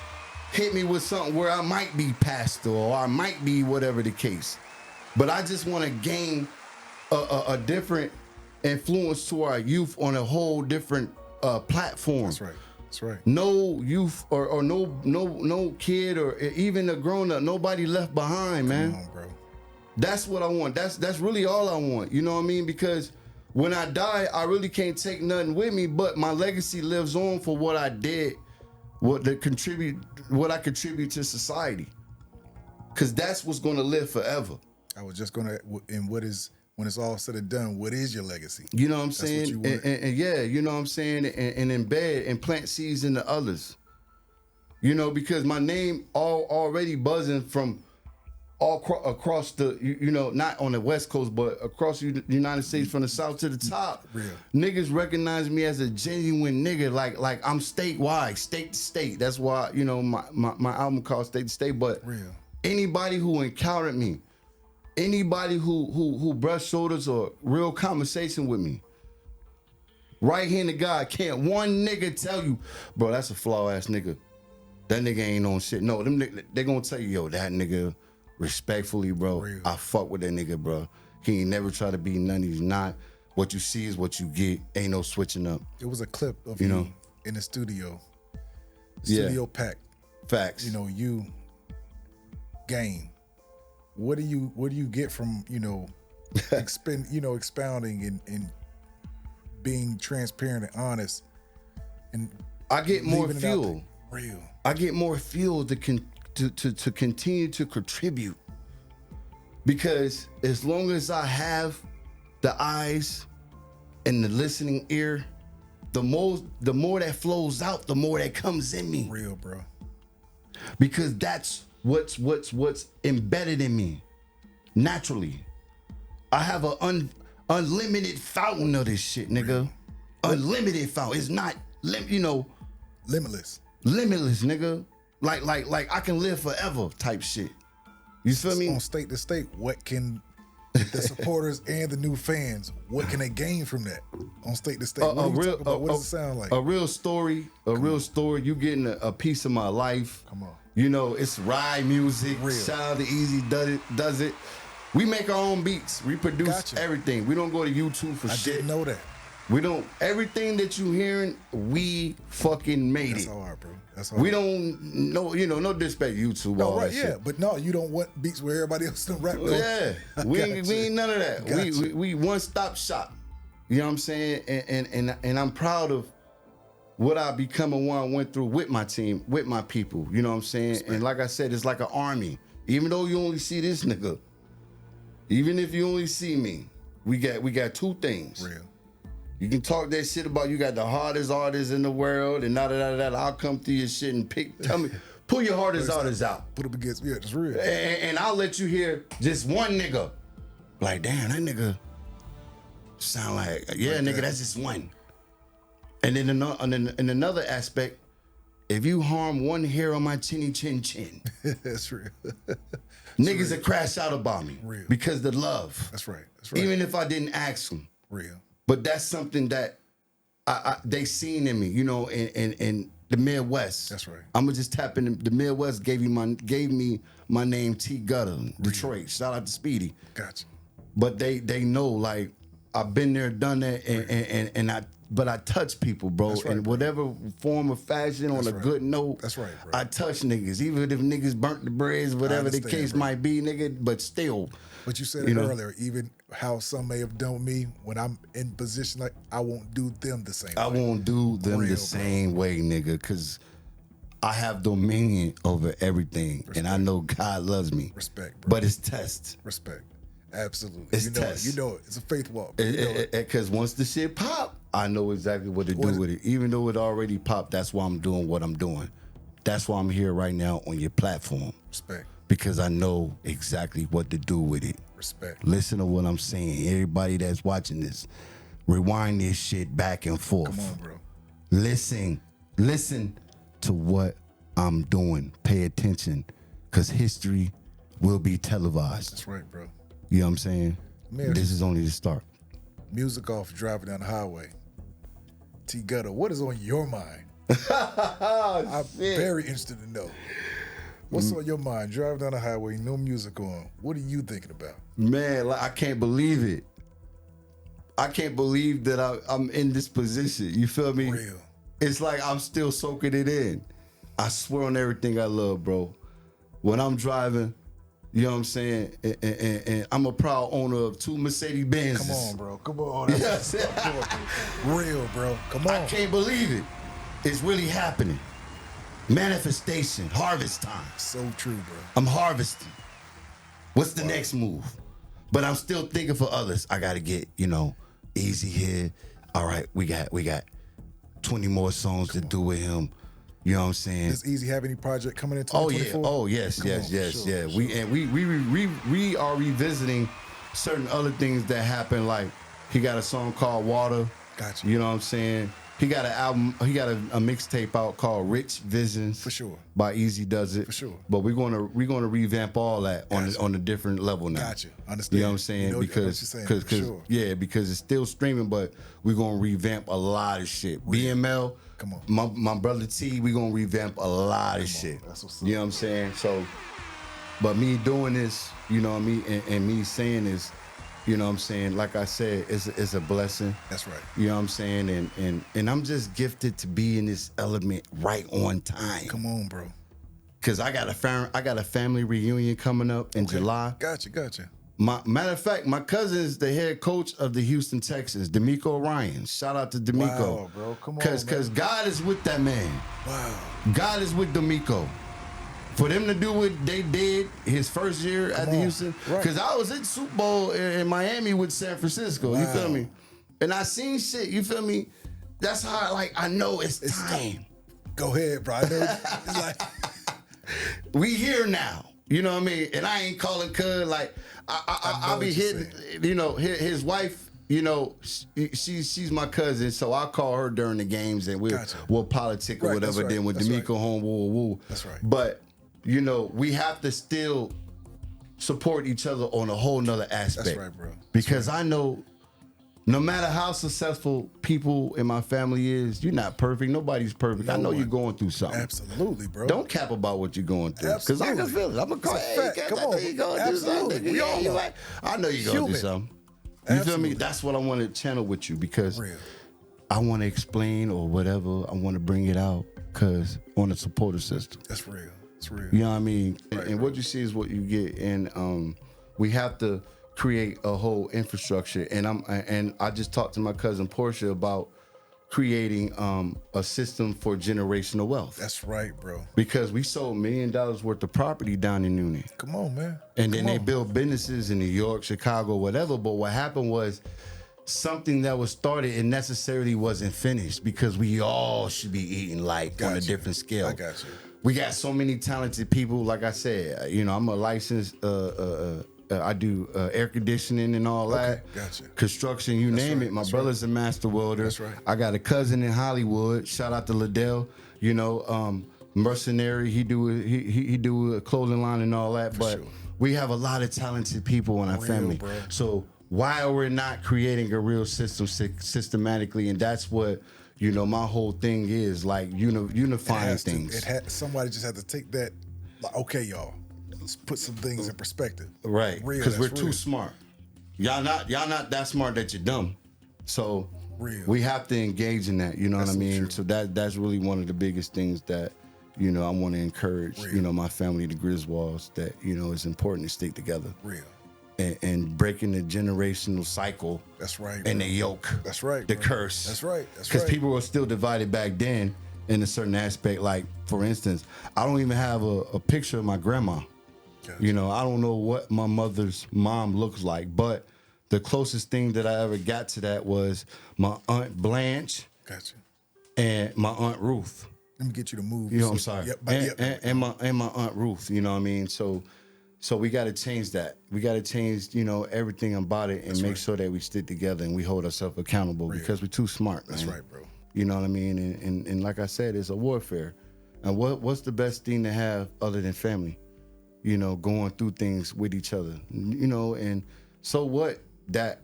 S2: hit me with something where I might be pastor or I might be whatever the case. But I just want to gain a different influence to our youth on a whole different platform.
S3: That's right. That's right.
S2: No youth or no kid or even a grown up, nobody left behind, man.
S3: Come on, bro.
S2: That's what I want. That's really all I want. You know what I mean? Because when I die, I really can't take nothing with me, but my legacy lives on for what I did, what I contribute to society. Cause that's what's gonna live forever.
S3: I was just gonna, and when it's all said and done, what is your legacy?
S2: You know what I'm saying?
S3: That's what you want.
S2: And yeah, you know what I'm saying? And embed and plant seeds into others. You know, because my name already buzzing from all across the, you know, not on the West Coast, but across the United States from the South to the top.
S3: Real.
S2: Niggas recognize me as a genuine nigga, like I'm statewide, state to state. That's why, you know, my album called State to State. But
S3: real.
S2: Anybody who encountered me, anybody who brushed shoulders or real conversation with me, right hand to God, can't one nigga tell you, bro, that's a flaw ass nigga. That nigga ain't on shit. No, they gonna tell you, yo, that nigga, respectfully, bro, real. I fuck with that nigga, bro. He ain't never try to be none. He's not. What you see is what you get. Ain't no switching up.
S3: It was a clip of you in the studio packed.
S2: Facts.
S3: You know, you game. What do you get from, you know, expounding and being transparent and honest, and
S2: I get more fuel.
S3: Real.
S2: I get more fuel to continue to contribute, because as long as I have the eyes and the listening ear, the more that flows out, the more that comes in me.
S3: Real, bro.
S2: Because that's what's embedded in me naturally. I have an unlimited fountain of this shit, nigga. Real. Unlimited fountain. It's not,
S3: limitless.
S2: Limitless, nigga. Like I can live forever type shit. You feel me?
S3: On state to state, what can the supporters and the new fans, what can they gain from that? On state to state, what does it sound like?
S2: A real story. You getting a piece of my life.
S3: Come on.
S2: You know, it's ride music.
S3: Real.
S2: Shout out to Easy does it. We make our own beats. We produce everything. We don't go to YouTube for shit.
S3: I didn't know that.
S2: We don't. Everything that you hearing, we fucking made
S3: That's
S2: it.
S3: That's hard, bro. That's hard.
S2: We don't know, no disrespect YouTube.
S3: No,
S2: all
S3: right,
S2: that
S3: yeah.
S2: shit.
S3: But no, you don't want beats where everybody else don't rap.
S2: Yeah, we ain't none of that.
S3: Gotcha.
S2: We one-stop shop. You know what I'm saying? And I'm proud of what I become and what I went through with my team, with my people. You know what I'm saying? Respect. And like I said, it's like an army. Even though you only see this nigga, even if you only see me, we got two things.
S3: Real.
S2: You can talk that shit about you got the hardest artists in the world and da. I'll come through your shit and tell me, pull your hardest artists out.
S3: Put them against me, it's real.
S2: And I'll let you hear just one nigga. Like, damn, that nigga sound like, yeah, nigga, that's just one. And then in another aspect, if you harm one hair on my chinny chin chin,
S3: that's real.
S2: Niggas that crash out about me.
S3: Real.
S2: Because the love.
S3: That's right.
S2: Even if I didn't ask them.
S3: Real.
S2: But that's something that they seen in me, in the Midwest.
S3: That's right.
S2: I'm gonna just tap in. The Midwest gave me my name, TGutta, Detroit. Shout out to Speedy.
S3: Gotcha.
S2: But they know, like, I've been there, done that, but I touch people, bro.
S3: That's right,
S2: in whatever form or fashion, on a good note.
S3: That's right, bro.
S2: I touch niggas, even if niggas burnt the breads, whatever the case might be, nigga. But still.
S3: But you said it earlier, even how some may have done me, when I'm in position, like, I won't do them the same way.
S2: I won't do them the same way, nigga, because I have dominion over everything. Respect. And I know God loves me.
S3: Respect, bro.
S2: But it's test.
S3: Respect. Absolutely.
S2: It's test.
S3: You know it. It's a faith walk.
S2: Because once the shit pop, I know exactly what to do with it. Even though it already popped, that's why I'm doing what I'm doing. That's why I'm here right now on your platform.
S3: Respect.
S2: Because I know exactly what to do with it.
S3: Respect.
S2: Listen to what I'm saying. Everybody that's watching this, rewind this shit back and forth.
S3: Come on, bro.
S2: Listen to what I'm doing. Pay attention, because history will be televised.
S3: That's right, bro.
S2: You know what I'm saying?
S3: Man,
S2: this is only the start.
S3: Music off, driving down the highway. TGutta, what is on your mind? I'm very interested to know. What's on your mind? Driving down the highway, no music on. What are you thinking about?
S2: Man, I can't believe it. I can't believe that I'm in this position. You feel me?
S3: Real.
S2: It's like I'm still soaking it in. I swear on everything I love, bro. When I'm driving, you know what I'm saying? And I'm a proud owner of 2 Mercedes-Benzes.
S3: Come on, bro. Come on. Real, bro. Come on.
S2: I can't believe it. It's really happening. Manifestation, harvest time.
S3: So true, bro.
S2: I'm harvesting. What's the next move? But I'm still thinking for others. I gotta get, Easy here. All right, we got 20 more songs to do with him. You know what I'm saying?
S3: Does Easy have any project coming in 2024?
S2: Oh yes.
S3: Sure.
S2: We are revisiting certain other things that happened. Like, he got a song called Water.
S3: Gotcha.
S2: You know what I'm saying? He got an album. He got a mixtape out called Rich Visions.
S3: For sure.
S2: By Easy Does It.
S3: For sure.
S2: But we're gonna revamp all that on a different level now.
S3: Gotcha. Understand.
S2: You know what I'm saying? Because it's still streaming, but we're gonna revamp a lot of shit.
S3: Real.
S2: BML.
S3: Come on.
S2: My brother T, we're gonna revamp a lot of shit.
S3: That's what's up.
S2: You know what I'm saying? So, but me doing this, you know what I mean, and me saying this, You know what I'm saying? Like I said, it's a blessing.
S3: That's right.
S2: You know what I'm saying? And I'm just gifted to be in this element right on time.
S3: Come on, bro.
S2: Cause I got a family reunion coming up in July.
S3: Gotcha.
S2: Matter of fact, my cousin is the head coach of the Houston Texans, D'Amico Ryan. Shout out to D'Amico.
S3: Wow, bro. Come on,
S2: Cause God is with that man.
S3: Wow.
S2: God is with D'Amico. For them to do what they did his first year at the Houston, because I was at Super Bowl in Miami with San Francisco. Wow. You feel me? And I seen shit. You feel me? That's how I know it's time.
S3: Go ahead, bro. I know it's like
S2: we here now. You know what I mean? And I ain't calling cuz like I'll be hitting. You know, his wife. You know, she's my cousin, so I call her during the games, and we'll politic or whatever. Then with D'Amico home, woo.
S3: That's right.
S2: But you know, we have to still support each other on a whole nother aspect.
S3: That's right, bro.
S2: Because I know no matter how successful people in my family is, you're not perfect. Nobody's perfect. I know you're going through something.
S3: Absolutely, bro.
S2: Don't cap about what you're going through. Because I can feel it. I'm going to call, hey,
S3: come on.
S2: You going through something. We all like, I know you're going through something. You feel me? That's what I want to channel with you, because I want to explain or whatever. I want to bring it out because on the supporter system.
S3: That's real. It's real.
S2: You know what I mean?
S3: Right,
S2: and what you see is what you get. And we have to create a whole infrastructure. And I just talked to my cousin Portia about creating a system for generational wealth.
S3: That's right, bro.
S2: Because we sold $1 million worth of property down in Noonan.
S3: Come on, man.
S2: And then they built businesses in New York, Chicago, whatever. But what happened was something that was started and necessarily wasn't finished, because we all should be eating like on a different scale.
S3: I got you.
S2: We got so many talented people. Like I said, you know, I'm a licensed, I do air conditioning and all that.
S3: Gotcha.
S2: Construction, you name it. My brother's a master welder.
S3: That's right.
S2: I got a cousin in Hollywood. Shout out to Liddell. You know, mercenary. He do a clothing line and all that. But we have a lot of talented people in our family.
S3: Bro.
S2: So why are we not creating a real system systematically? And that's what, you know, my whole thing is, like, unifying things.
S3: Somebody just had to take that, like, okay, y'all, let's put some things in perspective.
S2: Right, because we're too smart. Y'all not that smart that you're dumb. So we have to engage in that, you know what I mean? So that's really one of the biggest things that, you know, I want to encourage, you know, my family, the Griswolds, that, you know, it's important to stick together.
S3: Real.
S2: And breaking the generational cycle.
S3: That's right.
S2: And the yoke.
S3: That's right.
S2: The curse.
S3: That's right.
S2: Because people were still divided back then in a certain aspect. Like, for instance, I don't even have a picture of my grandma. Gotcha. You know, I don't know what my mother's mom looks like, but the closest thing that I ever got to that was my Aunt Blanche.
S3: Gotcha.
S2: And my Aunt Ruth.
S3: Let me get you to move.
S2: You know, I'm sorry. And my Aunt Ruth, you know what I mean? So we got to change that. We got to change, you know, everything about it and make sure that we stick together and we hold ourselves accountable because we're too smart, man.
S3: That's right, bro.
S2: You know what I mean? And like I said, it's a warfare. And what's the best thing to have other than family? You know, going through things with each other. You know, and so what that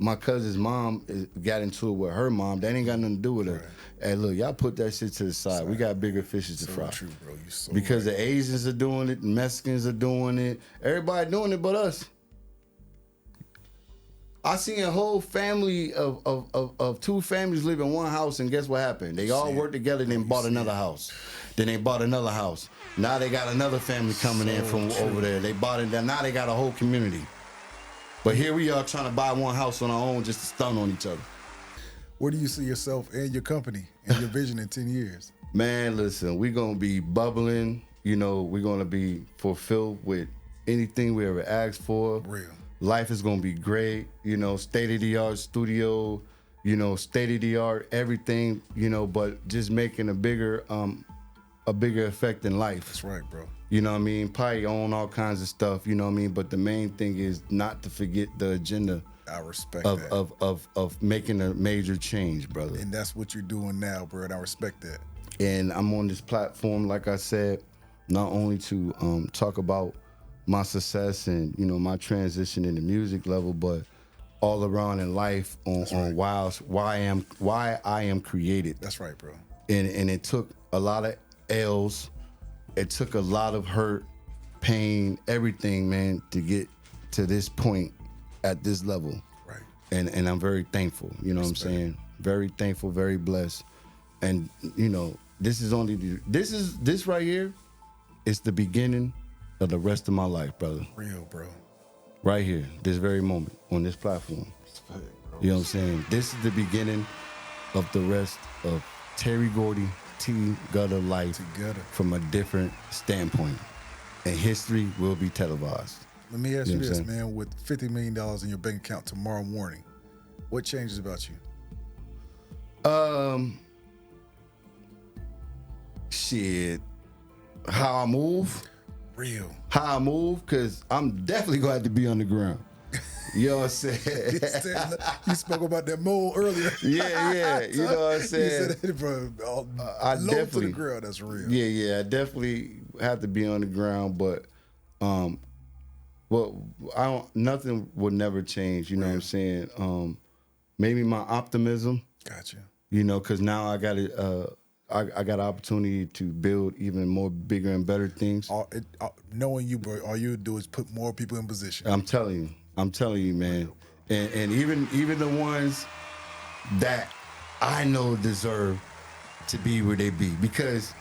S2: my cousin's mom got into it with her mom, that ain't got nothing to do with her. Hey, look, y'all put that shit to the side. We got bigger fishes to fry.
S3: True, bro. You so
S2: because the Asians are doing it, the Mexicans are doing it, everybody doing it but us. I seen a whole family of two families live in one house, and guess what happened? They all worked together and then bought another house. Then they bought another house. Now they got another family coming in from over there. They bought it, now they got a whole community. But here we are trying to buy one house on our own just to stun on each other.
S3: Where do you see yourself and your company and your vision in 10 years?
S2: Man, listen, we're going to be bubbling. You know, we're going to be fulfilled with anything we ever asked for.
S3: Real.
S2: Life is going to be great. You know, state-of-the-art studio, you know, state-of-the-art everything, you know, but just making a bigger effect in life.
S3: That's right, bro.
S2: You know what I mean? Probably own all kinds of stuff, you know what I mean? But the main thing is not to forget the agenda.
S3: I respect
S2: that. Of making a major change, brother.
S3: And that's what you're doing now, bro, and I respect that.
S2: And I'm on this platform, like I said, not only to talk about my success and, you know, my transition in the music level, but all around in life on why I am created.
S3: That's right, bro.
S2: And it took a lot of L's. It took a lot of hurt, pain, everything, man, to get to this point at this level.
S3: Right.
S2: And I'm very thankful. You know
S3: Respect.
S2: what I'm saying? Very thankful, very blessed. And you know, this right here is the beginning of the rest of my life, brother.
S3: Real, bro.
S2: Right here, this very moment on this platform.
S3: Respect, bro.
S2: You know what I'm saying? This is the beginning of the rest of Terry Gordy, TGutta life from a different standpoint. And history will be televised.
S3: Let me ask you
S2: know what
S3: this,
S2: I'm saying?
S3: man. With $50 million in your bank account tomorrow morning, what changes about you?
S2: Shit. How I move?
S3: Real.
S2: How I move? Because I'm definitely going to have to be on the ground. You know what I'm saying?
S3: You spoke about that mole earlier.
S2: Yeah. You know what I'm saying?
S3: You said, bro,
S2: I
S3: low
S2: definitely,
S3: to the ground. That's real.
S2: Yeah. I definitely have to be on the ground, but nothing will never change. You know what I'm saying? Maybe my optimism.
S3: Gotcha.
S2: You know, because now I got I got an opportunity to build even more bigger and better things.
S3: Knowing you, bro, all you do is put more people in position.
S2: I'm telling you, man. And even the ones that I know deserve to be where they be, because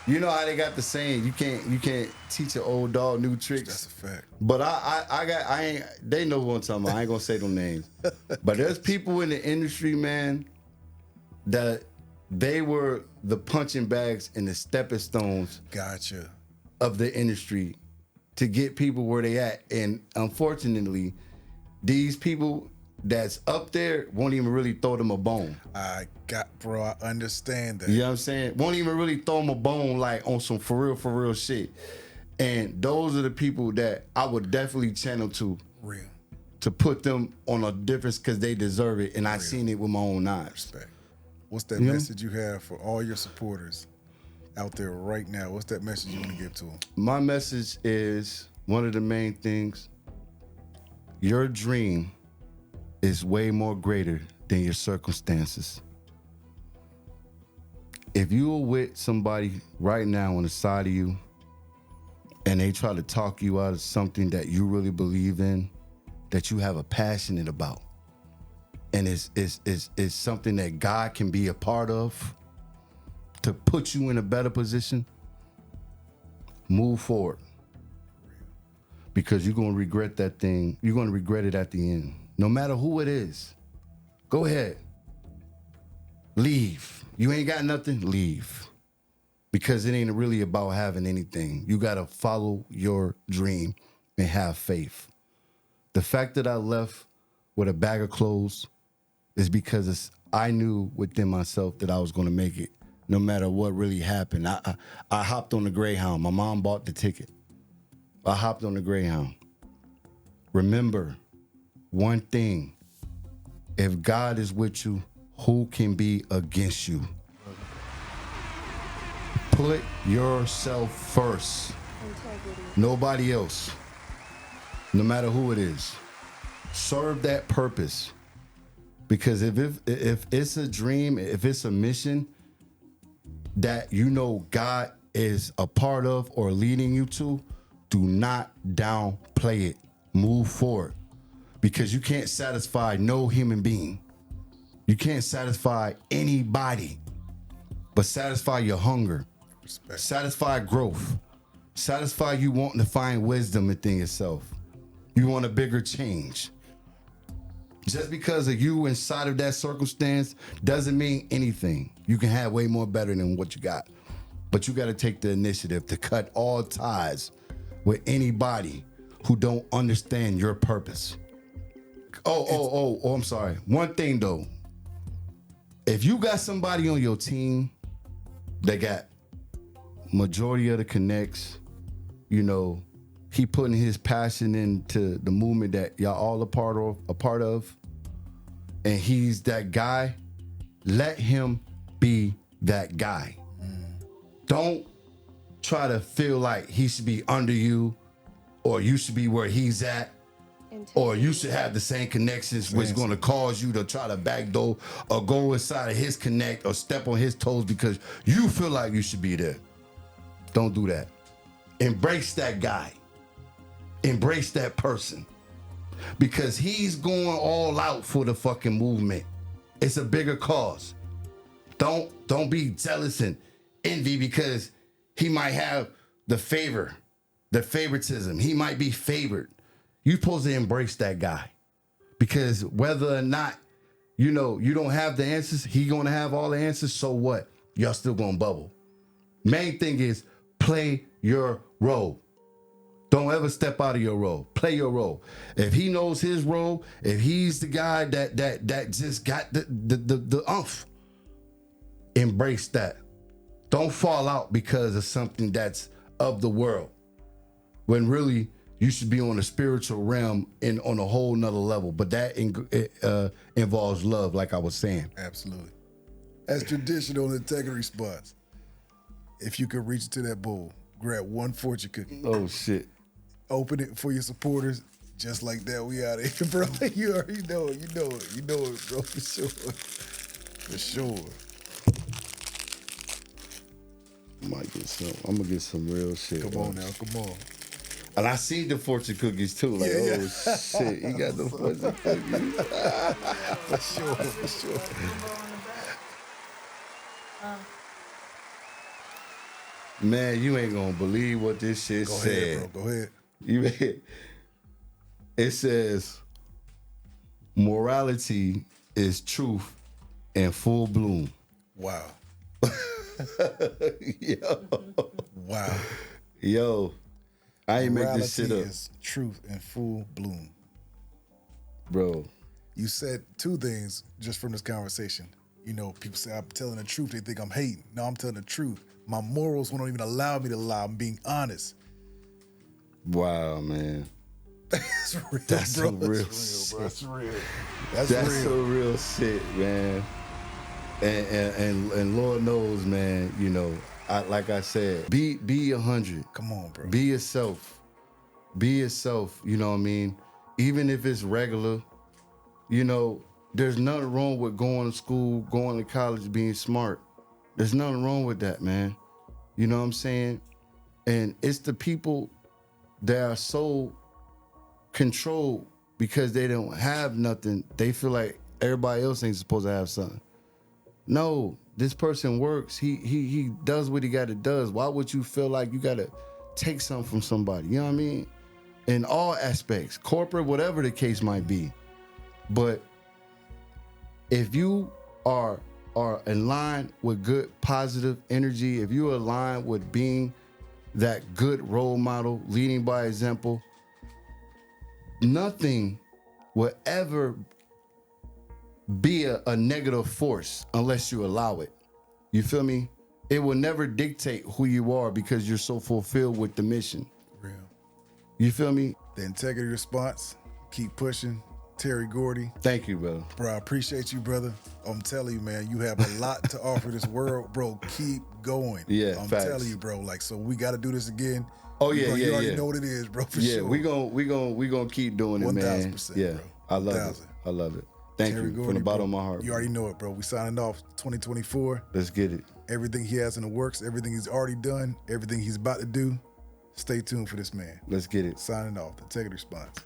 S2: you know how they got the saying, you can't teach an old dog new tricks.
S3: That's a fact.
S2: But they know what I'm talking about. I ain't gonna say no names. But there's people in the industry, man, that they were the punching bags and the stepping stones.
S3: Gotcha.
S2: Of the industry to get people where they at. And unfortunately, these people that's up there won't even really throw them a bone.
S3: I understand that.
S2: You know what I'm saying? Won't even really throw them a bone like on some for real shit. And those are the people that I would definitely channel to.
S3: Real.
S2: To put them on a difference because they deserve it. And I seen it with my own eyes.
S3: Respect. What's that message you have for all your supporters out there right now? What's that message you want to give to them?
S2: My message is one of the main things. Your dream is way more greater than your circumstances. If you're with somebody right now on the side of you and they try to talk you out of something that you really believe in, that you have a passionate about, and it's something that God can be a part of to put you in a better position, move forward. Because you're going to regret that thing. You're going to regret it at the end. No matter who it is. Go ahead. Leave. You ain't got nothing? Leave. Because it ain't really about having anything. You got to follow your dream and have faith. The fact that I left with a bag of clothes is because I knew within myself that I was going to make it, no matter what really happened. I hopped on the Greyhound. My mom bought the ticket. I hopped on the Greyhound. Remember one thing. If God is with you, who can be against you? Put yourself first.
S4: Integrity.
S2: Nobody else. No matter who it is. Serve that purpose. Because if it's a dream, if it's a mission that you know God is a part of or leading you to, do not downplay it. Move forward. Because you can't satisfy no human being. You can't satisfy anybody. But satisfy your hunger.
S3: Respect.
S2: Satisfy growth. Satisfy you wanting to find wisdom within yourself. You want a bigger change. Just because of you inside of that circumstance doesn't mean anything. You can have way more better than what you got. But you got to take the initiative to cut all ties with anybody who don't understand your purpose. Oh, I'm sorry. One thing though. If you got somebody on your team that got majority of the connects, you know, he putting his passion into the movement that y'all all a part of, and he's that guy, let him be that guy. Don't try to feel like he should be under you, or you should be where he's at, or you should have the same connections, which is going to cause you to try to backdoor or go inside of his connect or step on his toes because you feel like you should be there. Don't do that. Embrace that guy. Embrace that person. because he's going all out for the fucking movement. It's a bigger cause. Don't be jealous and envy because he might have the favoritism. He might be favored. You're supposed to embrace that guy, because whether or not, you don't have the answers, he gonna have all the answers. So what? Y'all still gonna bubble. Main thing is play your role. Don't ever step out of your role. Play your role. If he knows his role, if he's the guy that just got the umph, embrace that. Don't fall out because of something that's of the world, when really you should be on a spiritual realm and on a whole nother level. But that involves love, like I was saying.
S3: Absolutely. As traditional integrity response, if you could reach into that bowl, grab one fortune cookie.
S2: Oh shit.
S3: Open it for your supporters, just like that. We out of here, bro. You already know it, bro, for sure. For sure.
S2: I'm gonna get some real shit.
S3: Come on now, come on.
S2: And I seen the fortune cookies too. Like,
S3: Yeah.
S2: oh shit, you got the fortune cookies.
S3: For sure.
S2: Man, you ain't gonna believe what this shit said.
S3: Go ahead, bro. Go ahead.
S2: It says, morality is truth in full bloom.
S3: Wow.
S2: Wow.
S3: Wow.
S2: Yo, I ain't make this shit up.
S3: Morality is truth in full bloom.
S2: Bro.
S3: You said two things just from this conversation. People say I'm telling the truth. They think I'm hating. No, I'm telling the truth. My morals won't even allow me to lie. I'm being honest.
S2: Wow, man.
S3: That's real,
S2: That's
S3: bro.
S2: some real
S3: That's real, bro. That's real.
S2: That's
S3: real.
S2: some real shit, man. And Lord knows, man, like I said, be 100.
S3: Come on, bro.
S2: Be yourself. Be yourself, you know what I mean? Even if it's regular, there's nothing wrong with going to school, going to college, being smart. There's nothing wrong with that, man. You know what I'm saying? And it's the people that are so controlled because they don't have nothing. They feel like everybody else ain't supposed to have something. No, this person works. He does what he got to do. Why would you feel like you got to take something from somebody? You know what I mean? In all aspects, corporate, whatever the case might be. But if you are in line with good, positive energy, if you're aligned with being that good role model, leading by example, nothing will ever be a negative force unless you allow it. You feel me? It will never dictate who you are because you're so fulfilled with the mission.
S3: Real.
S2: You feel me?
S3: The integrity response. Keep pushing. Terry Gordy.
S2: Thank you, brother.
S3: Bro, I appreciate you, brother. I'm telling you, man, you have a lot to offer this world, bro. Keep going.
S2: Yeah,
S3: I'm
S2: facts.
S3: telling you, bro. So we got to do this again.
S2: Oh yeah,
S3: bro,
S2: yeah,
S3: you already
S2: yeah.
S3: know what it is, bro. For
S2: yeah,
S3: sure.
S2: we gonna keep doing it, man.
S3: 1000%,
S2: Yeah,
S3: bro.
S2: I love
S3: 1000.
S2: it. I love it. Thank
S3: Terry
S2: you
S3: Gordy,
S2: from the bottom
S3: bro.
S2: of my heart.
S3: You already know it, bro. We signing off 2024.
S2: Let's get it.
S3: Everything he has in the works, everything he's already done, everything he's about to do. Stay tuned for this man.
S2: Let's get it.
S3: Signing off. The integrity response.